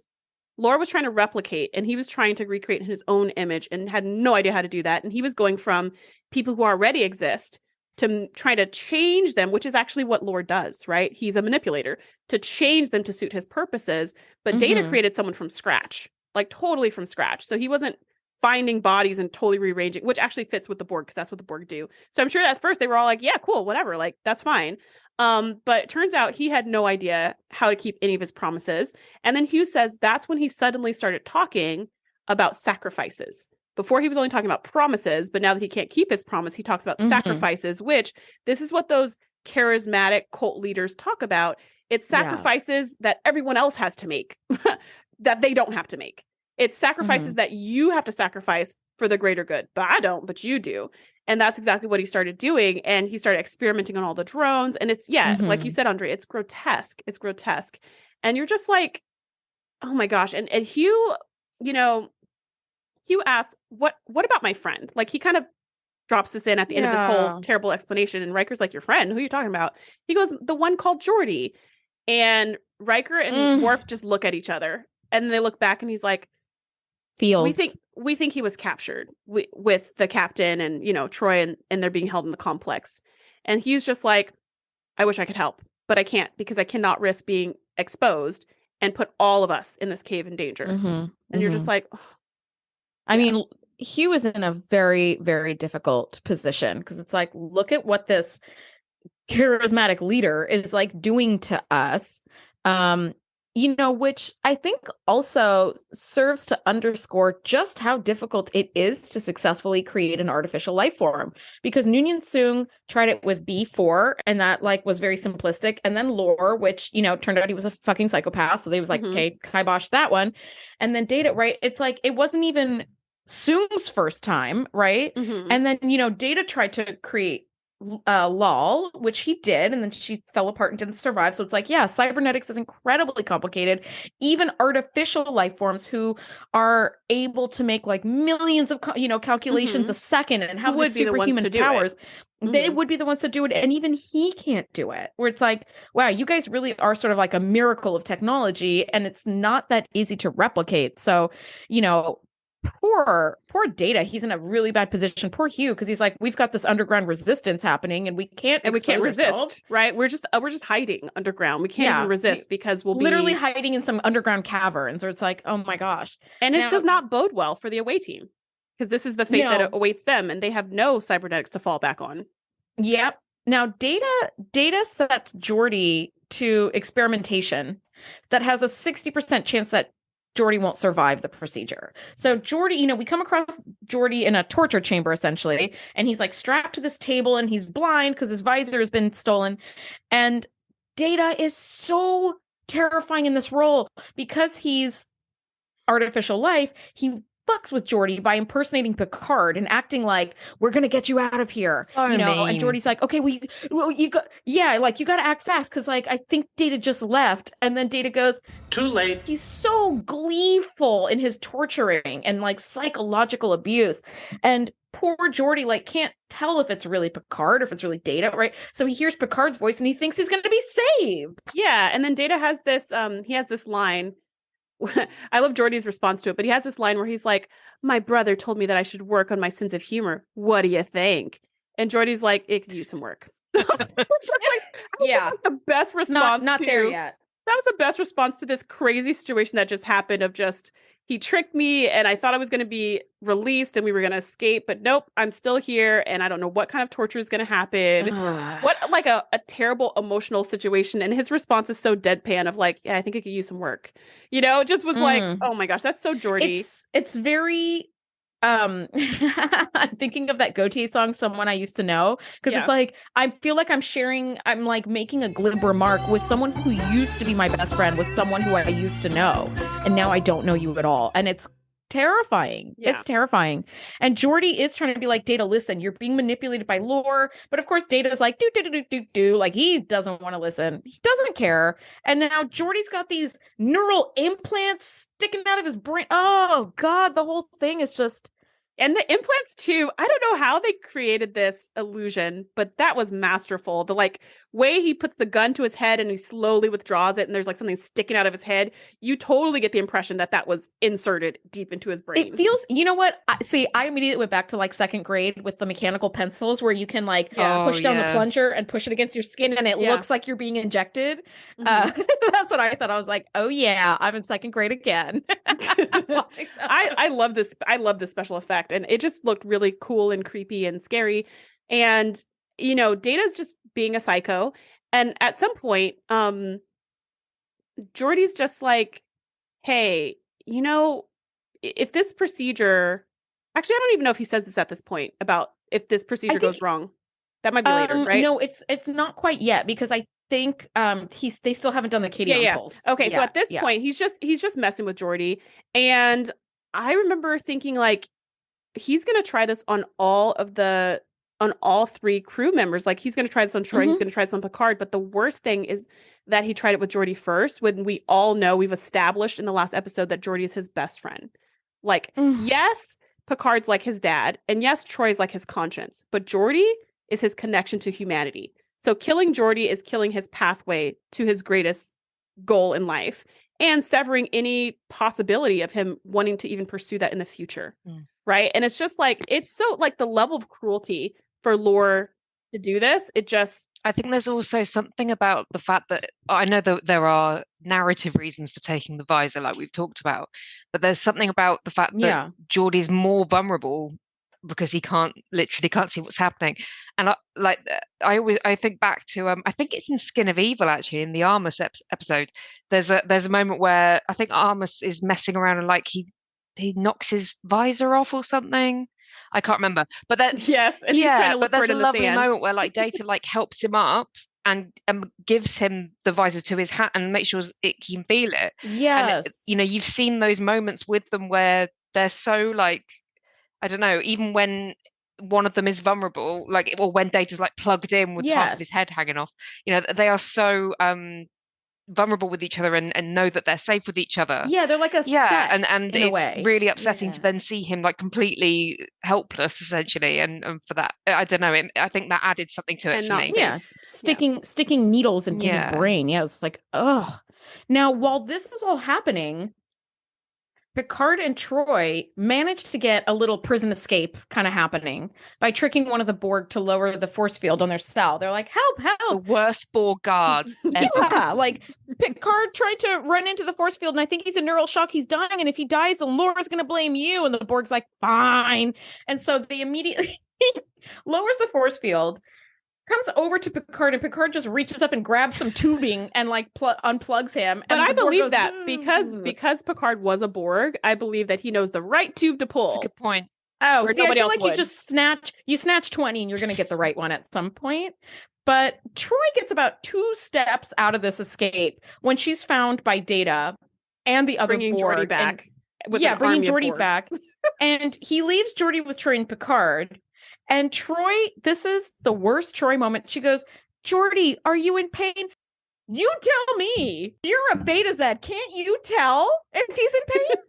Lore was trying to replicate, and he was trying to recreate his own image and had no idea how to do that. And he was going from people who already exist to try to change them, which is actually what Lore does, right? He's a manipulator to change them to suit his purposes. But Data created someone from scratch, like totally from scratch. So he wasn't finding bodies and totally rearranging, which actually fits with the Borg because that's what the Borg do. So I'm sure at first they were all like, yeah, cool, whatever, like that's fine. But it turns out he had no idea how to keep any of his promises. And then Hugh says that's when he suddenly started talking about sacrifices. Before he was only talking about promises, but now that he can't keep his promise, he talks about sacrifices, which this is what those charismatic cult leaders talk about. It's sacrifices that everyone else has to make that they don't have to make. It's sacrifices that you have to sacrifice for the greater good, but I don't, but you do. And that's exactly what he started doing. And he started experimenting on all the drones. And it's, like you said, Andrea, it's grotesque. It's grotesque. And you're just like, oh my gosh. And Hugh, you know, Hugh asks, what about my friend? Like he kind of drops this in at the end of this whole terrible explanation. And Riker's like, your friend? Who are you talking about? He goes, the one called Geordi. And Riker and Worf just look at each other. And then they look back and he's like, we think he was captured with the captain and, you know, Troy and they're being held in the complex. And he's just like, I wish I could help, but I can't because I cannot risk being exposed and put all of us in this cave in danger. And you're just like, I mean, Hugh is in a very, very difficult position because it's like, look at what this charismatic leader is like doing to us. You know, which I think also serves to underscore just how difficult it is to successfully create an artificial life form. Because Noonien Soong tried it with B4, and that like was very simplistic. And then Lore, which, you know, turned out he was a fucking psychopath. So they was like, okay, kibosh that one. And then Data, right? It's like, it wasn't even Soong's first time, right? And then, Data tried to create Lol, which he did, and then she fell apart and didn't survive. So it's like, yeah, cybernetics is incredibly complicated. Even artificial life forms who are able to make like millions of calculations a second and have the superhuman powers, they would be the ones to do it, and even he can't do it. Where it's like, wow, you guys really are sort of like a miracle of technology, and it's not that easy to replicate. So, poor Data, he's in a really bad position. Poor Hugh, because he's like, we've got this underground resistance happening and we can't resist, right? We're just hiding underground. We can't even resist because we'll literally hiding in some underground caverns, or it's like, oh my gosh. And it does not bode well for the away team, because this is the fate that awaits them, and they have no cybernetics to fall back on. Yep. Now Data sets Geordi to experimentation that has a 60% chance that Geordi won't survive the procedure. So Geordi, we come across Geordi in a torture chamber, essentially, and he's like strapped to this table and he's blind because his visor has been stolen. And Data is so terrifying in this role because he's artificial life. He fucks with Geordi by impersonating Picard and acting like, we're gonna get you out of here, and Geordi's like, okay, you got to act fast because like I think Data just left, and then Data goes, too late. He's so gleeful in his torturing and like psychological abuse, and poor Geordi like can't tell if it's really Picard or if it's really Data, right? So he hears Picard's voice and he thinks he's gonna be saved. Yeah, and then Data has this he has this line. I love Geordi's response to it, but he has this line where he's like, my brother told me that I should work on my sense of humor. What do you think? And Geordi's like, it could use some work. Which is like the best response. Not there yet. That was the best response to this crazy situation that just happened of just, he tricked me and I thought I was going to be released and we were going to escape, but nope, I'm still here and I don't know what kind of torture is going to happen. What like a terrible emotional situation. And his response is so deadpan of like, yeah, I think it could use some work. It just was like, oh my gosh, that's so Geordi. It's very I'm thinking of that Gautier song, Someone I Used to Know, because it's like I feel like I'm like making a glib remark with someone who used to be my best friend, with someone who I used to know, and now I don't know you at all, and it's terrifying. It's terrifying. And Geordi is trying to be like, Data, listen, you're being manipulated by lore, but of course Data's like do like he doesn't want to listen, he doesn't care. And now Geordi's got these neural implants sticking out of his brain. Oh god, the whole thing is just, and the implants too. I don't know how they created this illusion, but that was masterful. The like way he puts the gun to his head and he slowly withdraws it, and there's like something sticking out of his head. You totally get the impression that was inserted deep into his brain. It feels, you know what? I immediately went back to like second grade with the mechanical pencils where you can like push down the plunger and push it against your skin, and it looks like you're being injected. That's what I thought. I was like, oh yeah, I'm in second grade again. I love this. I love this special effect, and it just looked really cool and creepy and scary. And Data's just being a psycho, and at some point, Geordi's just like, hey, if this procedure, actually, I don't even know if he says this at this point about if this procedure goes wrong. That might be later, right? No, it's not quite yet, because I think they still haven't done the Katie pulse. Okay, so at this point, he's just messing with Geordi, and I remember thinking like, he's gonna try this on all three crew members. Like he's gonna try this on Troy, he's gonna try this on Picard. But the worst thing is that he tried it with Geordi first, when we all know, we've established in the last episode that Geordi is his best friend. Like, yes, Picard's like his dad, and yes, Troy's like his conscience, but Geordi is his connection to humanity. So killing Geordi is killing his pathway to his greatest goal in life, and severing any possibility of him wanting to even pursue that in the future. Right. And it's just like, it's so like the level of cruelty for lore to do this. I think there's also something about the fact that I know that there are narrative reasons for taking the visor, like we've talked about, but there's something about the fact that Geordi's more vulnerable because he literally can't see what's happening. And I think back to I think it's in Skin of Evil, actually, in the Armus episode. There's a moment where I think Armus is messing around and like he knocks his visor off or something. I can't remember, but that he's trying to look but there's for it a in the lovely sand. moment where like Data like helps him up and gives him the visor to his hat and makes sure he can feel it. Yes, and you've seen those moments with them where they're so like I don't know, even when one of them is vulnerable, like, or when Data's like plugged in with half of his head hanging off, they are so vulnerable with each other and know that they're safe with each other. Yeah, they're like a set and in it's a way. really upsetting to then see him like completely helpless, essentially, and for that, I don't know, I think that added something to it and for not me. safe. Sticking needles into his brain. Yeah, it's like, ugh. Now, while this is all happening, Picard and Troy managed to get a little prison escape kind of happening by tricking one of the Borg to lower the force field on their cell. They're like, help, The help. worst Borg guard ever. Yeah, like Picard tried to run into the force field and I think he's in neural shock. He's dying. And if he dies, then Laura's going to blame you. And the Borg's like, fine. And so they immediately lowers the force field, comes over to Picard, and Picard just reaches up and grabs some tubing and like unplugs him. But and I believe that because Picard was a Borg, I believe that he knows the right tube to pull. That's a good point. Oh, see, I feel like you just snatch 20 and you're going to get the right one at some point. But Troy gets about 2 steps out of this escape when she's found by Data and the other bringing Borg. Geordi back. Bringing Geordi back. And he leaves Geordi with Troy and Picard. And Troy, this is the worst Troy moment. She goes, Geordi, are you in pain? You tell me. You're a Beta Z. Can't you tell if he's in pain?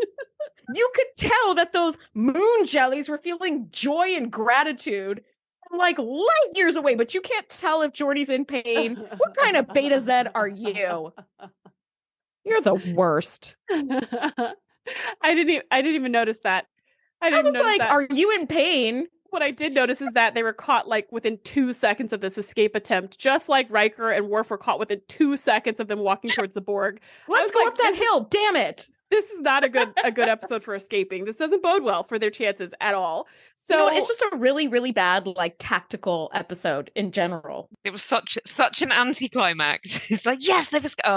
You could tell that those moon jellies were feeling joy and gratitude like light years away, but you can't tell if Geordi's in pain. What kind of Beta Z are you? You're the worst. I didn't even notice that. I was like, are you in pain? What I did notice is that they were caught like within 2 seconds of this escape attempt, just like Riker and Worf were caught within 2 seconds of them walking towards the Borg. Let's go up that hill. Damn it. This is not a good episode for escaping. This doesn't bode well for their chances at all. So it's just a really, really bad like tactical episode in general. It was such an anticlimax. It's like, yes, they've escaped.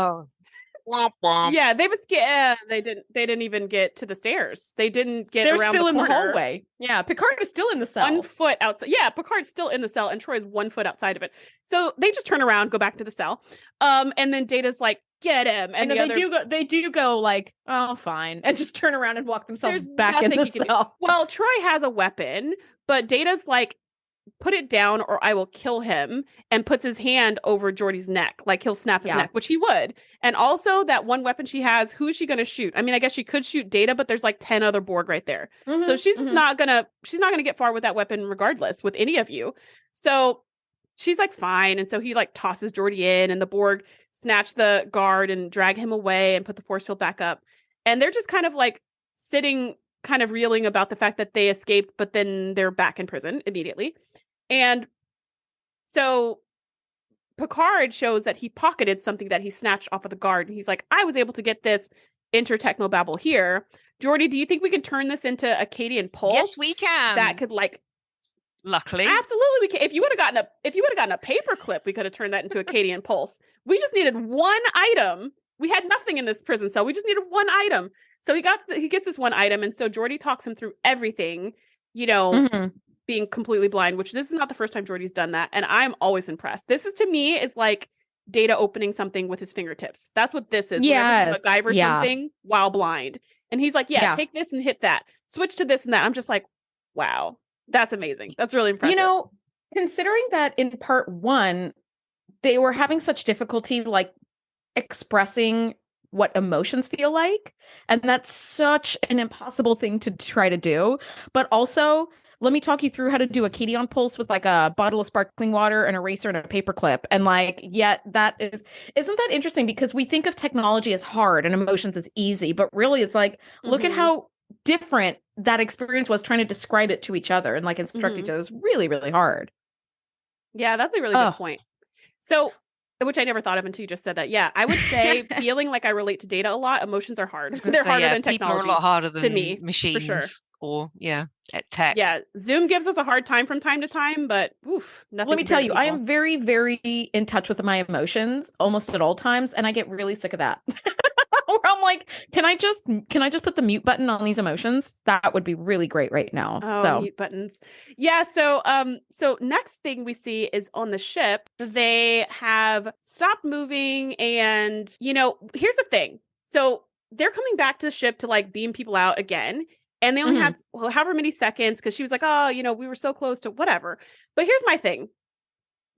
Womp, womp. Yeah, they've escaped. They didn't even get to the stairs. They didn't get around the corner. They're still in the hallway. Yeah, Picard is still in the cell. 1 foot outside. Yeah, Picard's still in the cell and Troy's 1 foot outside of it. So they just turn around, go back to the cell. And then Data's like, get him. And they do go like, oh, fine. And just turn around and walk themselves back in the cell. Well, Troy has a weapon, but Data's like, put it down or I will kill him, and puts his hand over Geordi's neck. Like he'll snap his neck, which he would. And also that one weapon she has, who is she going to shoot? I mean, I guess she could shoot Data, but there's like 10 other Borg right there. So she's not going to get far with that weapon regardless with any of you. So she's like, fine. And so he like tosses Geordi in, and the Borg snatch the guard and drag him away and put the force field back up. And they're just kind of like sitting, kind of reeling about the fact that they escaped, but then they're back in prison immediately. And so Picard shows that he pocketed something that he snatched off of the guard. And he's like, I was able to get this intertechnobabble here. Geordi, do you think we can turn this into Akkadian pulse? Yes, we can. That could like... Luckily. Absolutely we can. If you would have gotten a paperclip, we could have turned that into Akkadian pulse. We just needed one item. We had nothing in this prison cell. We just needed one item. So he gets this one item. And so Geordi talks him through everything, being completely blind, which this is not the first time Geordi's done that. And I'm always impressed. This is, to me, is like Data opening something with his fingertips. That's what this is. Yes. MacGyver something while blind. And he's like, take this and hit that. Switch to this and that. I'm just like, wow, that's amazing. That's really impressive. Considering that in part 1, they were having such difficulty like expressing what emotions feel like. And that's such an impossible thing to try to do. But also, let me talk you through how to do a Akkadian pulse with like a bottle of sparkling water, an eraser, and a paperclip. And like, isn't that interesting? Because we think of technology as hard and emotions as easy, but really it's like, look at how different that experience was trying to describe it to each other and like instruct each other. It's really, really hard. Yeah, that's a really good point. So, which I never thought of until you just said that. Yeah, I would say feeling like I relate to Data a lot. Emotions are hard. They're harder than technology. People are a lot harder than to me, machines. For sure. Or tech. Yeah, Zoom gives us a hard time from time to time, but nothing. Let me tell you, I am very, very in touch with my emotions almost at all times, and I get really sick of that. Where I'm like, can I just put the mute button on these emotions? That would be really great right now. Oh, mute buttons. Yeah. So next thing we see is on the ship, they have stopped moving, and here's the thing. So they're coming back to the ship to like beam people out again. And they only have however many seconds because she was like, oh, you know, we were so close to whatever. But here's my thing.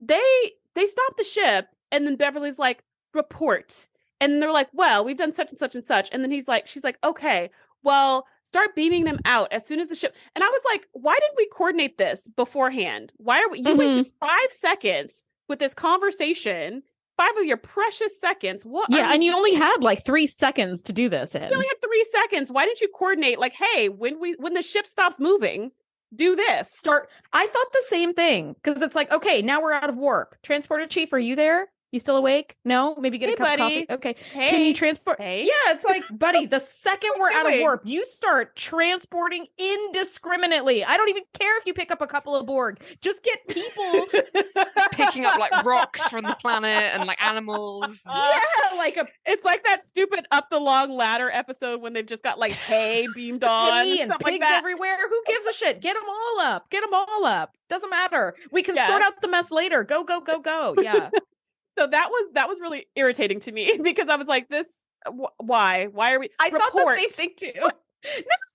They stop the ship and then Beverly's like, report. And they're like, well, we've done such and such and such. And then she's like, okay, well, start beaming them out as soon as the ship. And I was like, why didn't we coordinate this beforehand? Why are we, you wasted 5 seconds with this conversation, 5 of your precious seconds. What? Yeah. And you only had like 3 seconds to do this. You only had 3 seconds. Why didn't you coordinate? Like, hey, when the ship stops moving, do this. I thought the same thing. Cause it's like, okay, now we're out of warp. Transporter chief, are you there? You still awake? No? Maybe get a cup of coffee? Okay. Hey. Can you transport? Hey. Yeah, it's like, buddy, the second we're out of warp, you start transporting indiscriminately. I don't even care if you pick up a couple of Borg. Just get people. Picking up like rocks from the planet and like animals. Yeah, it's like that stupid Up the Long Ladder episode when they've just got like hay beamed on. Hay and stuff pigs like that. everywhere. Who gives a shit? Get them all up. Get them all up. Doesn't matter. We can sort out the mess later. Go, go, go, go. Yeah. So that was really irritating to me because I was like, this, why are we? I thought the same thing too.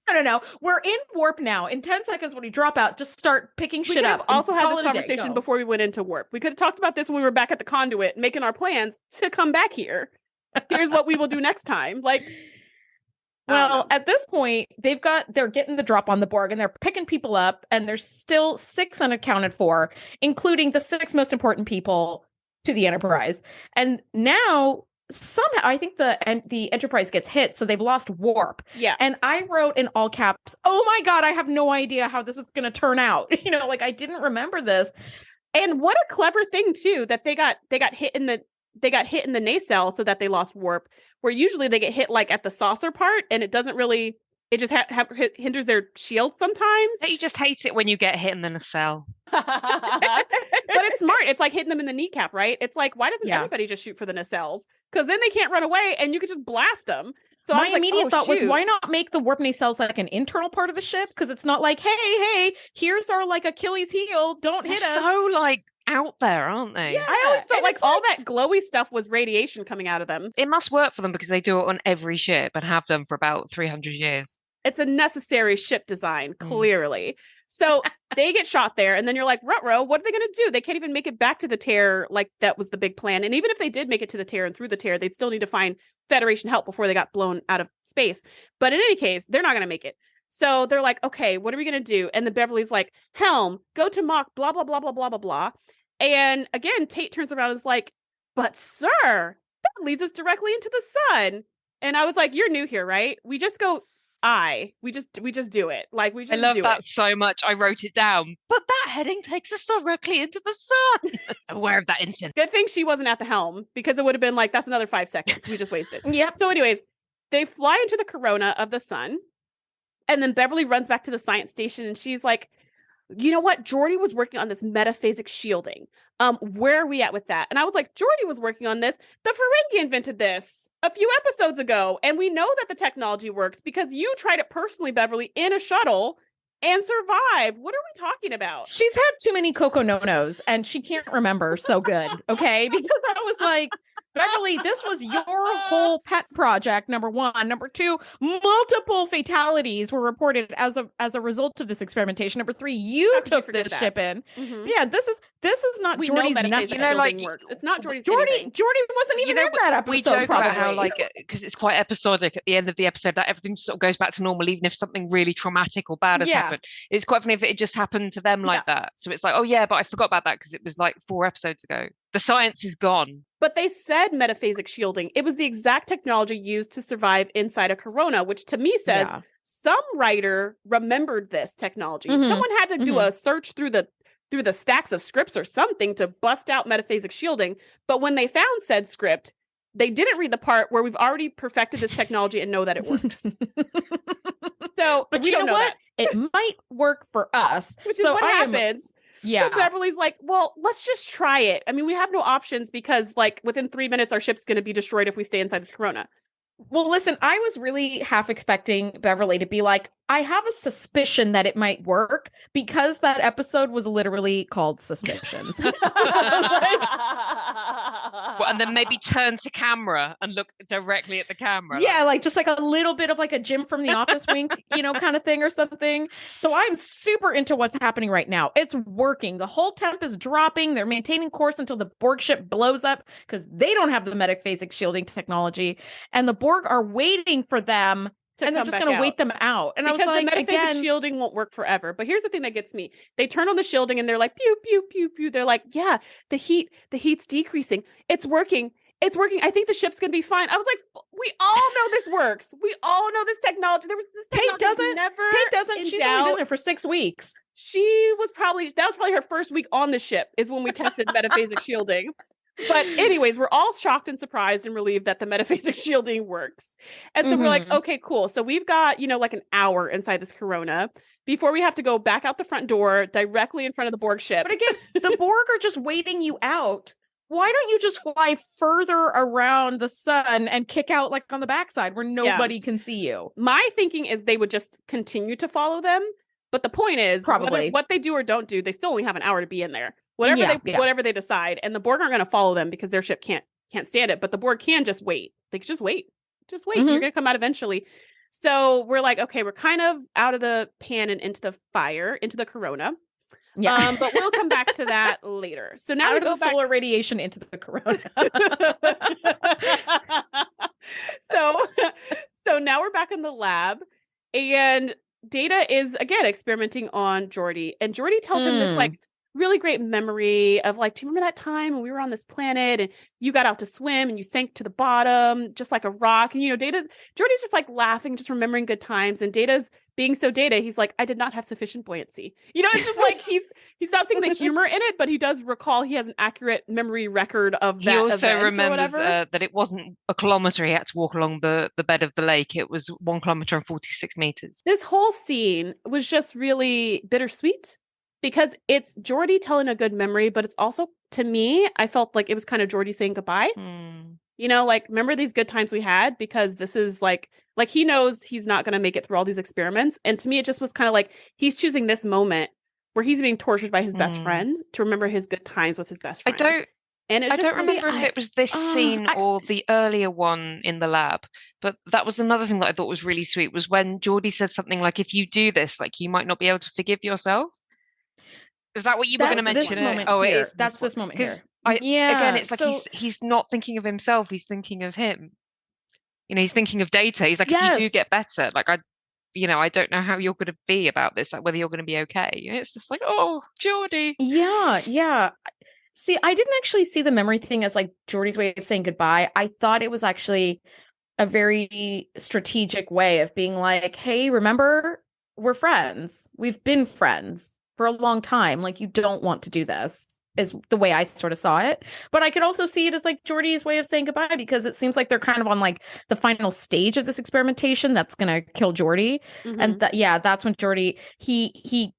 No. We're in warp now. In 10 seconds, when you drop out, just start picking shit up. We also had this conversation before we went into warp. We could have talked about this when we were back at the conduit, making our plans to come back here. Here's what we will do next time. Like, well, at this point, they're getting the drop on the Borg and they're picking people up, and there's still 6 unaccounted for, including the 6 most important people to the Enterprise. And now somehow I think the Enterprise gets hit, so they've lost warp. Yeah. And I wrote in all caps, oh my God, I have no idea how this is going to turn out. You know, like I didn't remember this. And what a clever thing too, that they got hit in the nacelle so that they lost warp, where usually they get hit like at the saucer part and it doesn't really, it just hinders their shield sometimes. You just hate it when you get hit in the nacelle. But it's smart. It's like hitting them in the kneecap, right? It's like, why doesn't everybody just shoot for the nacelles? Because then they can't run away and you could just blast them. So my immediate thought was, why not make the warp nacelles like an internal part of the ship? Because it's not like, hey, here's our like Achilles heel. Don't hit us. So like out there, aren't they? Yeah. I always felt like all that glowy stuff was radiation coming out of them. It must work for them because they do it on every ship and have done for about 300 years. It's a necessary ship design, clearly. So they get shot there, and then you're like, ruh-roh, what are they going to do? They can't even make it back to the tear like that was the big plan. And even if they did make it to the tear and through the tear, they'd still need to find Federation help before they got blown out of space. But in any case, they're not going to make it. So they're like, okay, what are we going to do? And the Beverly's like, Helm, go to Mach, blah, blah, blah, blah, blah, blah, blah. And again, Tate turns around and is like, but sir, that leads us directly into the sun. And I was like, you're new here, right? We just go... we just do it. Like we just do it. I love that so much. I wrote it down. But that heading takes us directly into the sun. Aware of that instant. Good thing she wasn't at the helm, because it would have been like, that's another 5 seconds we just wasted. Yeah. So anyways, they fly into the corona of the sun, and then Beverly runs back to the science station, and she's like, you know what? Geordi was working on this metaphasic shielding. Where are we at with that? And I was like, Geordi was working on this. The Ferengi invented this a few episodes ago. And we know that the technology works because you tried it personally, Beverly, in a shuttle and survived. What are we talking about? She's had too many Coco No-Nos and she can't remember so good. Okay. Because I was like, Beverly, this was your whole pet project, number one. Number two, multiple fatalities were reported as a result of this experimentation. Number three, you took this ship in. Mm-hmm. Yeah, this is not Geordi's nothing. You know, like works. It's not Geordi's. Geordi wasn't even in that episode. We joke about how, like, because it's quite episodic at the end of the episode, that everything sort of goes back to normal, even if something really traumatic or bad has happened. It's quite funny if it just happened to them like that. So it's like, oh yeah, but I forgot about that because it was like 4 episodes ago. The science is gone. But they said metaphasic shielding. It was the exact technology used to survive inside a corona, which to me says some writer remembered this technology. Mm-hmm. Someone had to do a search through the stacks of scripts or something to bust out metaphasic shielding. But when they found said script, they didn't read the part where we've already perfected this technology and know that it works. So, but you know what? It might work for us. Which is what happens. Yeah. So Beverly's like, well, let's just try it. I mean, we have no options because like within 3 minutes, our ship's going to be destroyed if we stay inside this corona. Well, listen, I was really half expecting Beverly to be like, I have a suspicion that it might work because that episode was literally called Suspicions. Well, and then maybe turn to camera and look directly at the camera. Yeah, like just like a little bit of like a Jim from The Office wink, kind of thing or something. So I'm super into what's happening right now. It's working. The whole temp is dropping. They're maintaining course until the Borg ship blows up because they don't have the metaphasic shielding technology. And the Borg are waiting for them. And they're just going to wait them out. And because I was like, the metaphasic shielding won't work forever. But here's the thing that gets me. They turn on the shielding and they're like, pew, pew, pew, pew. They're like, yeah, the heat's decreasing. It's working. It's working. I think the ship's going to be fine. I was like, we all know this works. We all know this technology. Tate doesn't. She's only been there for 6 weeks. That was probably her first week on the ship is when we tested metaphasic shielding. But anyways, we're all shocked and surprised and relieved that the metaphasic shielding works. And so we're like, okay, cool. So we've got, like an hour inside this Corona before we have to go back out the front door directly in front of the Borg ship. But again, the Borg are just waiting you out. Why don't you just fly further around the sun and kick out like on the backside where nobody can see you? My thinking is they would just continue to follow them. But the point is, probably what they do or don't do, they still only have an hour to be in there. Whatever they decide, and the Borg aren't going to follow them because their ship can't stand it. But the Borg can just wait. They can just wait. You're going to come out eventually. So we're like, okay, we're kind of out of the pan and into the fire, into the Corona. Yeah. But we'll come back to that later. So now out of the solar radiation into the Corona. So now we're back in the lab, and Data is again experimenting on Geordi, and Geordi tells him this like really great memory of like, do you remember that time when we were on this planet and you got out to swim and you sank to the bottom just like a rock? And Geordi's just like laughing, just remembering good times, and Data's being so Data, he's like, I did not have sufficient buoyancy. It's just like he's not seeing the humor in it, but he does recall he has an accurate memory record of that. He also remembers that it wasn't a kilometer he had to walk along the bed of the lake. It was 1 kilometer and 46 meters. This whole scene was just really bittersweet because it's Geordi telling a good memory, but it's also, to me, I felt like it was kind of Geordi saying goodbye. Like, remember these good times we had, because this is like he knows he's not going to make it through all these experiments. And to me, it just was kind of like he's choosing this moment where he's being tortured by his best friend to remember his good times with his best friend. I don't remember if it was this scene or the earlier one in the lab, but that was another thing that I thought was really sweet, was when Geordi said something like, if you do this, like, you might not be able to forgive yourself. Is that what you were going to mention? It is. That's this moment here. Again, it's like he's not thinking of himself. He's thinking of him. He's thinking of Data. He's like, if you do get better, like I don't know how you're going to be about this, like whether you're going to be okay. It's just like, oh, Geordi. Yeah. See, I didn't actually see the memory thing as like Geordi's way of saying goodbye. I thought it was actually a very strategic way of being like, hey, remember, we're friends. We've been friends for a long time. Like, you don't want to do this, is the way I sort of saw it. But I could also see it as like Geordi's way of saying goodbye, because it seems like they're kind of on like the final stage of this experimentation that's going to kill Geordi. And that's when Geordi, he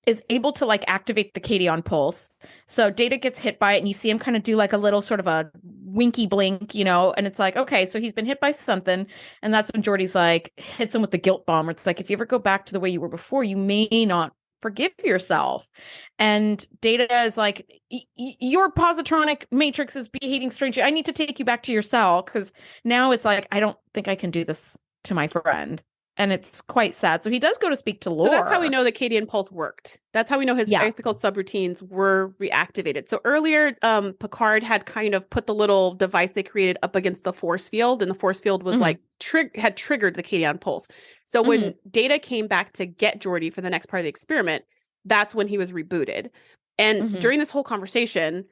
is able to like activate the Cadion pulse. So Data gets hit by it, and you see him kind of do like a little sort of a winky blink, and it's like, okay, so he's been hit by something. And that's when Geordi's like hits him with the guilt bomb, where it's like, if you ever go back to the way you were before, you may not forgive yourself. And Data is like, your positronic matrix is behaving strangely. I need to take you back to your cell, because now it's like, I don't think I can do this to my friend. And it's quite sad. So he does go to speak to Lore. So that's how we know the Cadian pulse worked. That's how we know his ethical subroutines were reactivated. So earlier, Picard had kind of put the little device they created up against the force field, and the force field was like had triggered the Cadian pulse. So when Data came back to get Geordi for the next part of the experiment, that's when he was rebooted. And during this whole conversation,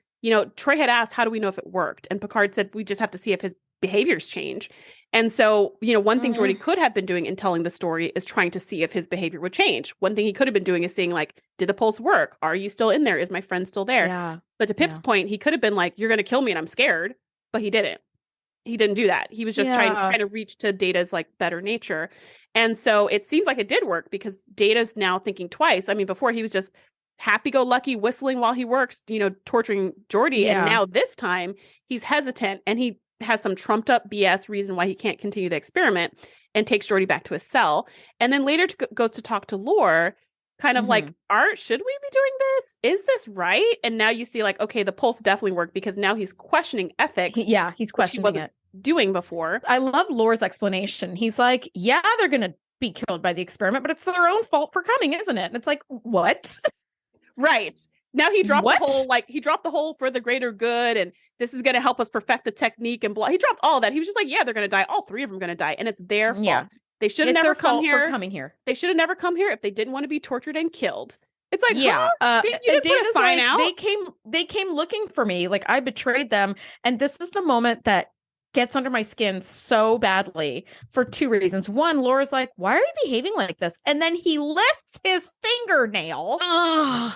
Troy had asked, how do we know if it worked? And Picard said, we just have to see if his behaviors change. And so, one thing Geordi could have been doing in telling the story is trying to see if his behavior would change. One thing he could have been doing is saying, like, did the pulse work? Are you still in there? Is my friend still there? Yeah. But to Pip's point, he could have been like, you're going to kill me and I'm scared. But he didn't. He didn't do that. He was just trying to reach to Data's like better nature. And so it seems like it did work, because Data's now thinking twice. I mean, before he was just happy-go-lucky whistling while he works, torturing Geordi. And now this time he's hesitant, and he has some trumped up BS reason why he can't continue the experiment, and takes Geordi back to his cell. And then later goes to talk to Lore, kind of like, should we be doing this? Is this right? And now you see like, okay, the pulse definitely worked because now he's questioning ethics. He's questioning it. Doing before. I love Lore's explanation. He's like, yeah, they're going to be killed by the experiment, but it's their own fault for coming, isn't it? And it's like, what? Right. Now he dropped the whole for the greater good, and this is going to help us perfect the technique and blah. He dropped all of that. He was just like, yeah, they're going to die. All three of them are going to die, and it's their fault. Yeah. They should have never come here. They should have never come here if they didn't want to be tortured and killed. It's like, yeah, you didn't put a sign out. They came looking for me. Like I betrayed them, and this is the moment that gets under my skin so badly for two reasons. One, Laura's like, why are you behaving like this? And then he lifts his fingernail. Yeah,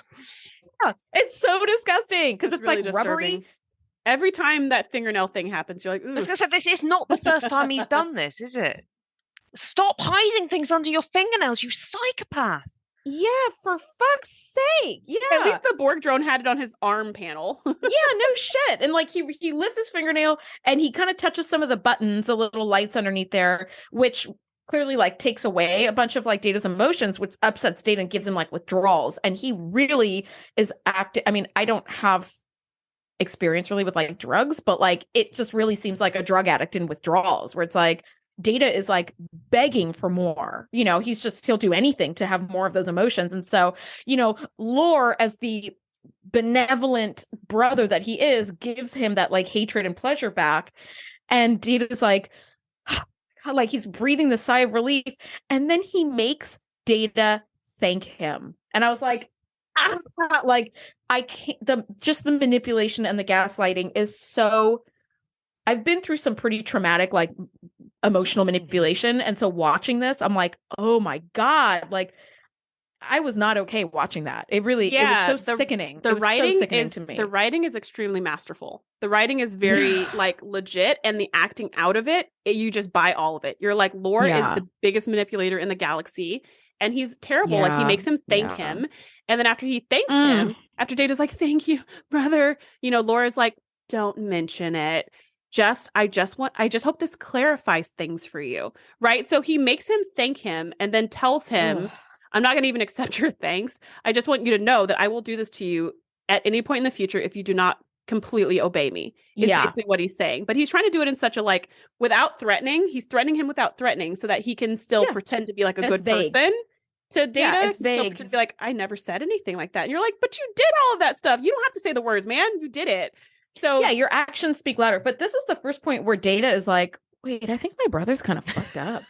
it's so disgusting because it's really like rubbery. Every time that fingernail thing happens, you're like, ooh. I was gonna say, this is not the first time he's done this, is it? Stop hiding things under your fingernails, you psychopath. Yeah, for fuck's sake. Yeah. At least the Borg drone had it on his arm panel. Yeah, no shit. And like he lifts his fingernail and he kind of touches some of the buttons, the little lights underneath there, which clearly like takes away a bunch of like Data's emotions, which upsets Data and gives him like withdrawals. And he really is acting. I mean, I don't have experience really with like drugs, but like it just really seems like a drug addict in withdrawals where it's like Data is like begging for more. You know, he'll do anything to have more of those emotions. And so, you know, Lore, as the benevolent brother that he is, gives him that like hatred and pleasure back. And Data's like he's breathing the sigh of relief. And then he makes Data thank him. And I was like, like I can't, the manipulation and the gaslighting is so, I've been through some pretty traumatic, like emotional manipulation. And so watching this, I'm like, oh my God, like I was not okay watching that. It really, it was so sickening. The writing so sickening to me. The writing is extremely masterful. The writing is very like legit, and the acting out of it, you just buy all of it. You're like, Lore is the biggest manipulator in the galaxy, and he's terrible. Like he makes him thank him. And then after he thanks him, after Data's like, thank you, brother, you know, Laura's like, don't mention it. I just hope this clarifies things for you. Right. So he makes him thank him and then tells him, I'm not going to even accept your thanks. I just want you to know that I will do this to you at any point in the future if you do not completely obey me. Is basically what he's saying. But he's trying to do it in such a like without threatening. He's threatening him without threatening so that he can still pretend to be like a good person to Data. Yeah, it's vague. To be like, I never said anything like that. And you're like, but you did all of that stuff. You don't have to say the words, man. You did it. So yeah, your actions speak louder. But this is the first point where Data is like, wait, I think my brother's kind of fucked up.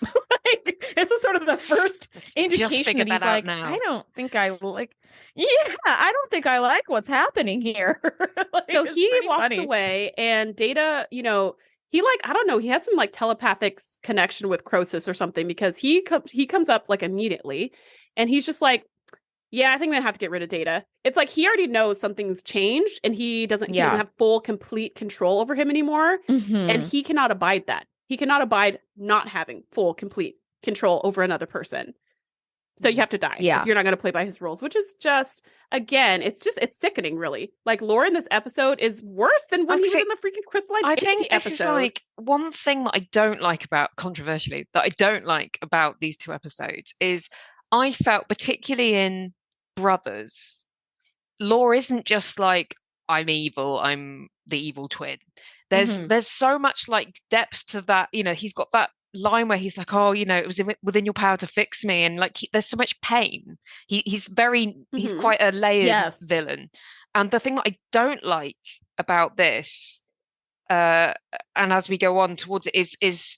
Like, this is sort of the first indication that he's like, now. I don't think I like. Yeah, I don't think I like what's happening here. Like, so he walks away, and Data, you know, he like, I don't know, he has some like telepathic connection with Croesus or something, because he comes up like immediately, and he's just like, yeah, I think I'm gonna have to get rid of Data. It's like he already knows something's changed, and he doesn't have full, complete control over him anymore, and he cannot abide that. He cannot abide not having full, complete control over another person. So you have to die. Yeah, if you're not going to play by his rules, which is just, again, it's sickening, really. Like Lore in this episode is worse than when he was in the freaking crystalline entity episode. This is like one thing that I don't like about, controversially, that I don't like about these two episodes is I felt, particularly in Brothers, Lore isn't just like, I'm evil, I'm the evil twin. There's so much like depth to that. You know, he's got that line where he's like, oh, you know, it was within your power to fix me, and like there's so much pain. He's quite a layered villain. And the thing that I don't like about this, and as we go on towards it, is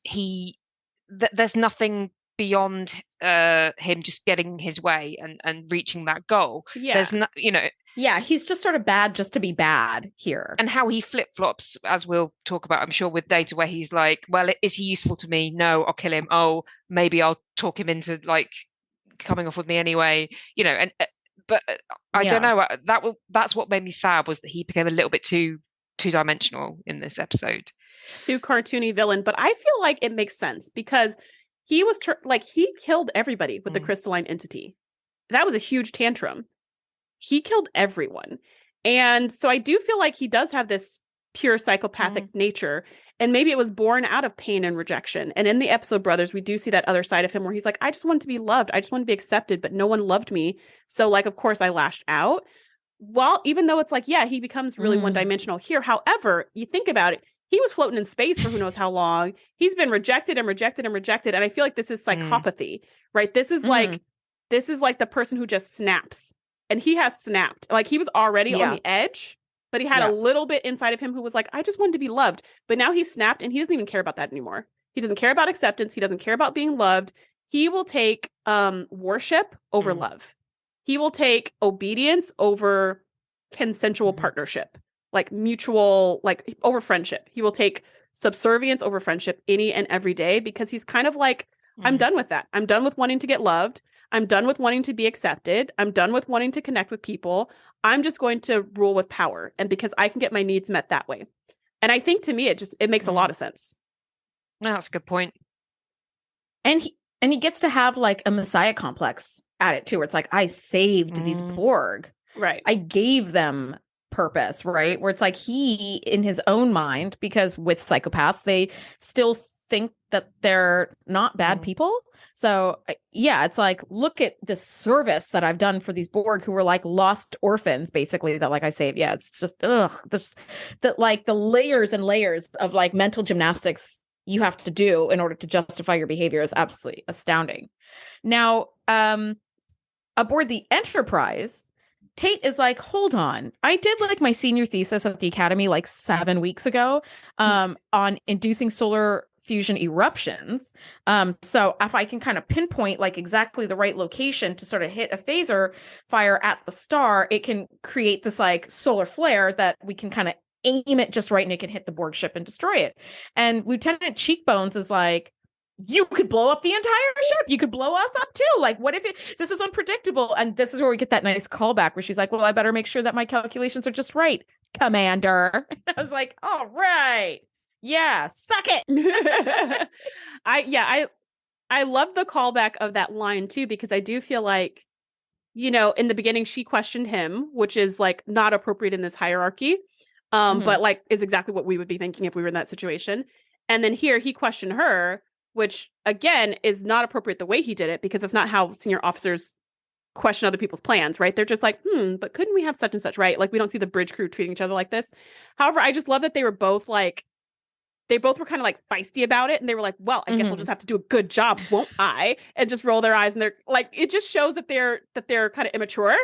there's nothing beyond him just getting his way and reaching that goal. There's no, you know. Yeah, he's just sort of bad just to be bad here. And how he flip-flops, as we'll talk about, I'm sure, with Data, where he's like, well, is he useful to me? No, I'll kill him. Oh, maybe I'll talk him into, like, coming off with me anyway. You know, but I don't know. That's what made me sad, was that he became a little bit too two-dimensional in this episode. Too cartoony villain. But I feel like it makes sense, because he was, he killed everybody with the crystalline entity. That was a huge tantrum. He killed everyone. And so I do feel like he does have this pure psychopathic nature. And maybe it was born out of pain and rejection. And in the episode Brothers, we do see that other side of him where he's like, I just wanted to be loved. I just wanted to be accepted, but no one loved me. So like, of course, I lashed out. Well, even though it's like, yeah, he becomes really one-dimensional here. However, you think about it, he was floating in space for who knows how long. He's been rejected and rejected and rejected. And I feel like this is psychopathy, right? This is like the person who just snaps. And he has snapped. Like he was already on the edge, but he had a little bit inside of him who was like, I just wanted to be loved. But now he's snapped and he doesn't even care about that anymore. He doesn't care about acceptance. He doesn't care about being loved. He will take worship over love. He will take obedience over consensual partnership, like mutual, like over friendship. He will take subservience over friendship any and every day because he's kind of like, I'm done with that. I'm done with wanting to get loved. I'm done with wanting to be accepted. I'm done with wanting to connect with people. I'm just going to rule with power. And because I can get my needs met that way. And I think to me, it makes a lot of sense. No, that's a good point. And he gets to have like a messiah complex at it too, where it's like, I saved these Borg. Right. I gave them purpose, right? Where it's like he, in his own mind, because with psychopaths, they still think that they're not bad people. So yeah, it's like, look at the service that I've done for these Borg who were like lost orphans, basically, that like I saved. Yeah, it's just, like the layers and layers of like mental gymnastics you have to do in order to justify your behavior is absolutely astounding. Now, aboard the Enterprise, Tate is like, hold on, I did like my senior thesis at the Academy like 7 weeks ago on inducing solar fusion eruptions. So if I can kind of pinpoint like exactly the right location to sort of hit a phaser fire at the star, it can create this like solar flare that we can kind of aim it just right and it can hit the Borg ship and destroy it. And Lieutenant Cheekbones is like, you could blow up the entire ship. You could blow us up too. Like, what if this is unpredictable? And this is where we get that nice callback where she's like, well, I better make sure that my calculations are just right, Commander. I was like, all right. Yeah, suck it. I love the callback of that line too, because I do feel like, you know, in the beginning, she questioned him, which is like not appropriate in this hierarchy. But like is exactly what we would be thinking if we were in that situation. And then here he questioned her, which again is not appropriate the way he did it, because it's not how senior officers question other people's plans, right? They're just like, but couldn't we have such and such, right? Like we don't see the bridge crew treating each other like this. However, I just love that they were both like, they both were kind of like feisty about it. And they were like, well, I guess we'll just have to do a good job, won't I? And just roll their eyes. And they're like, it just shows that they're kind of immature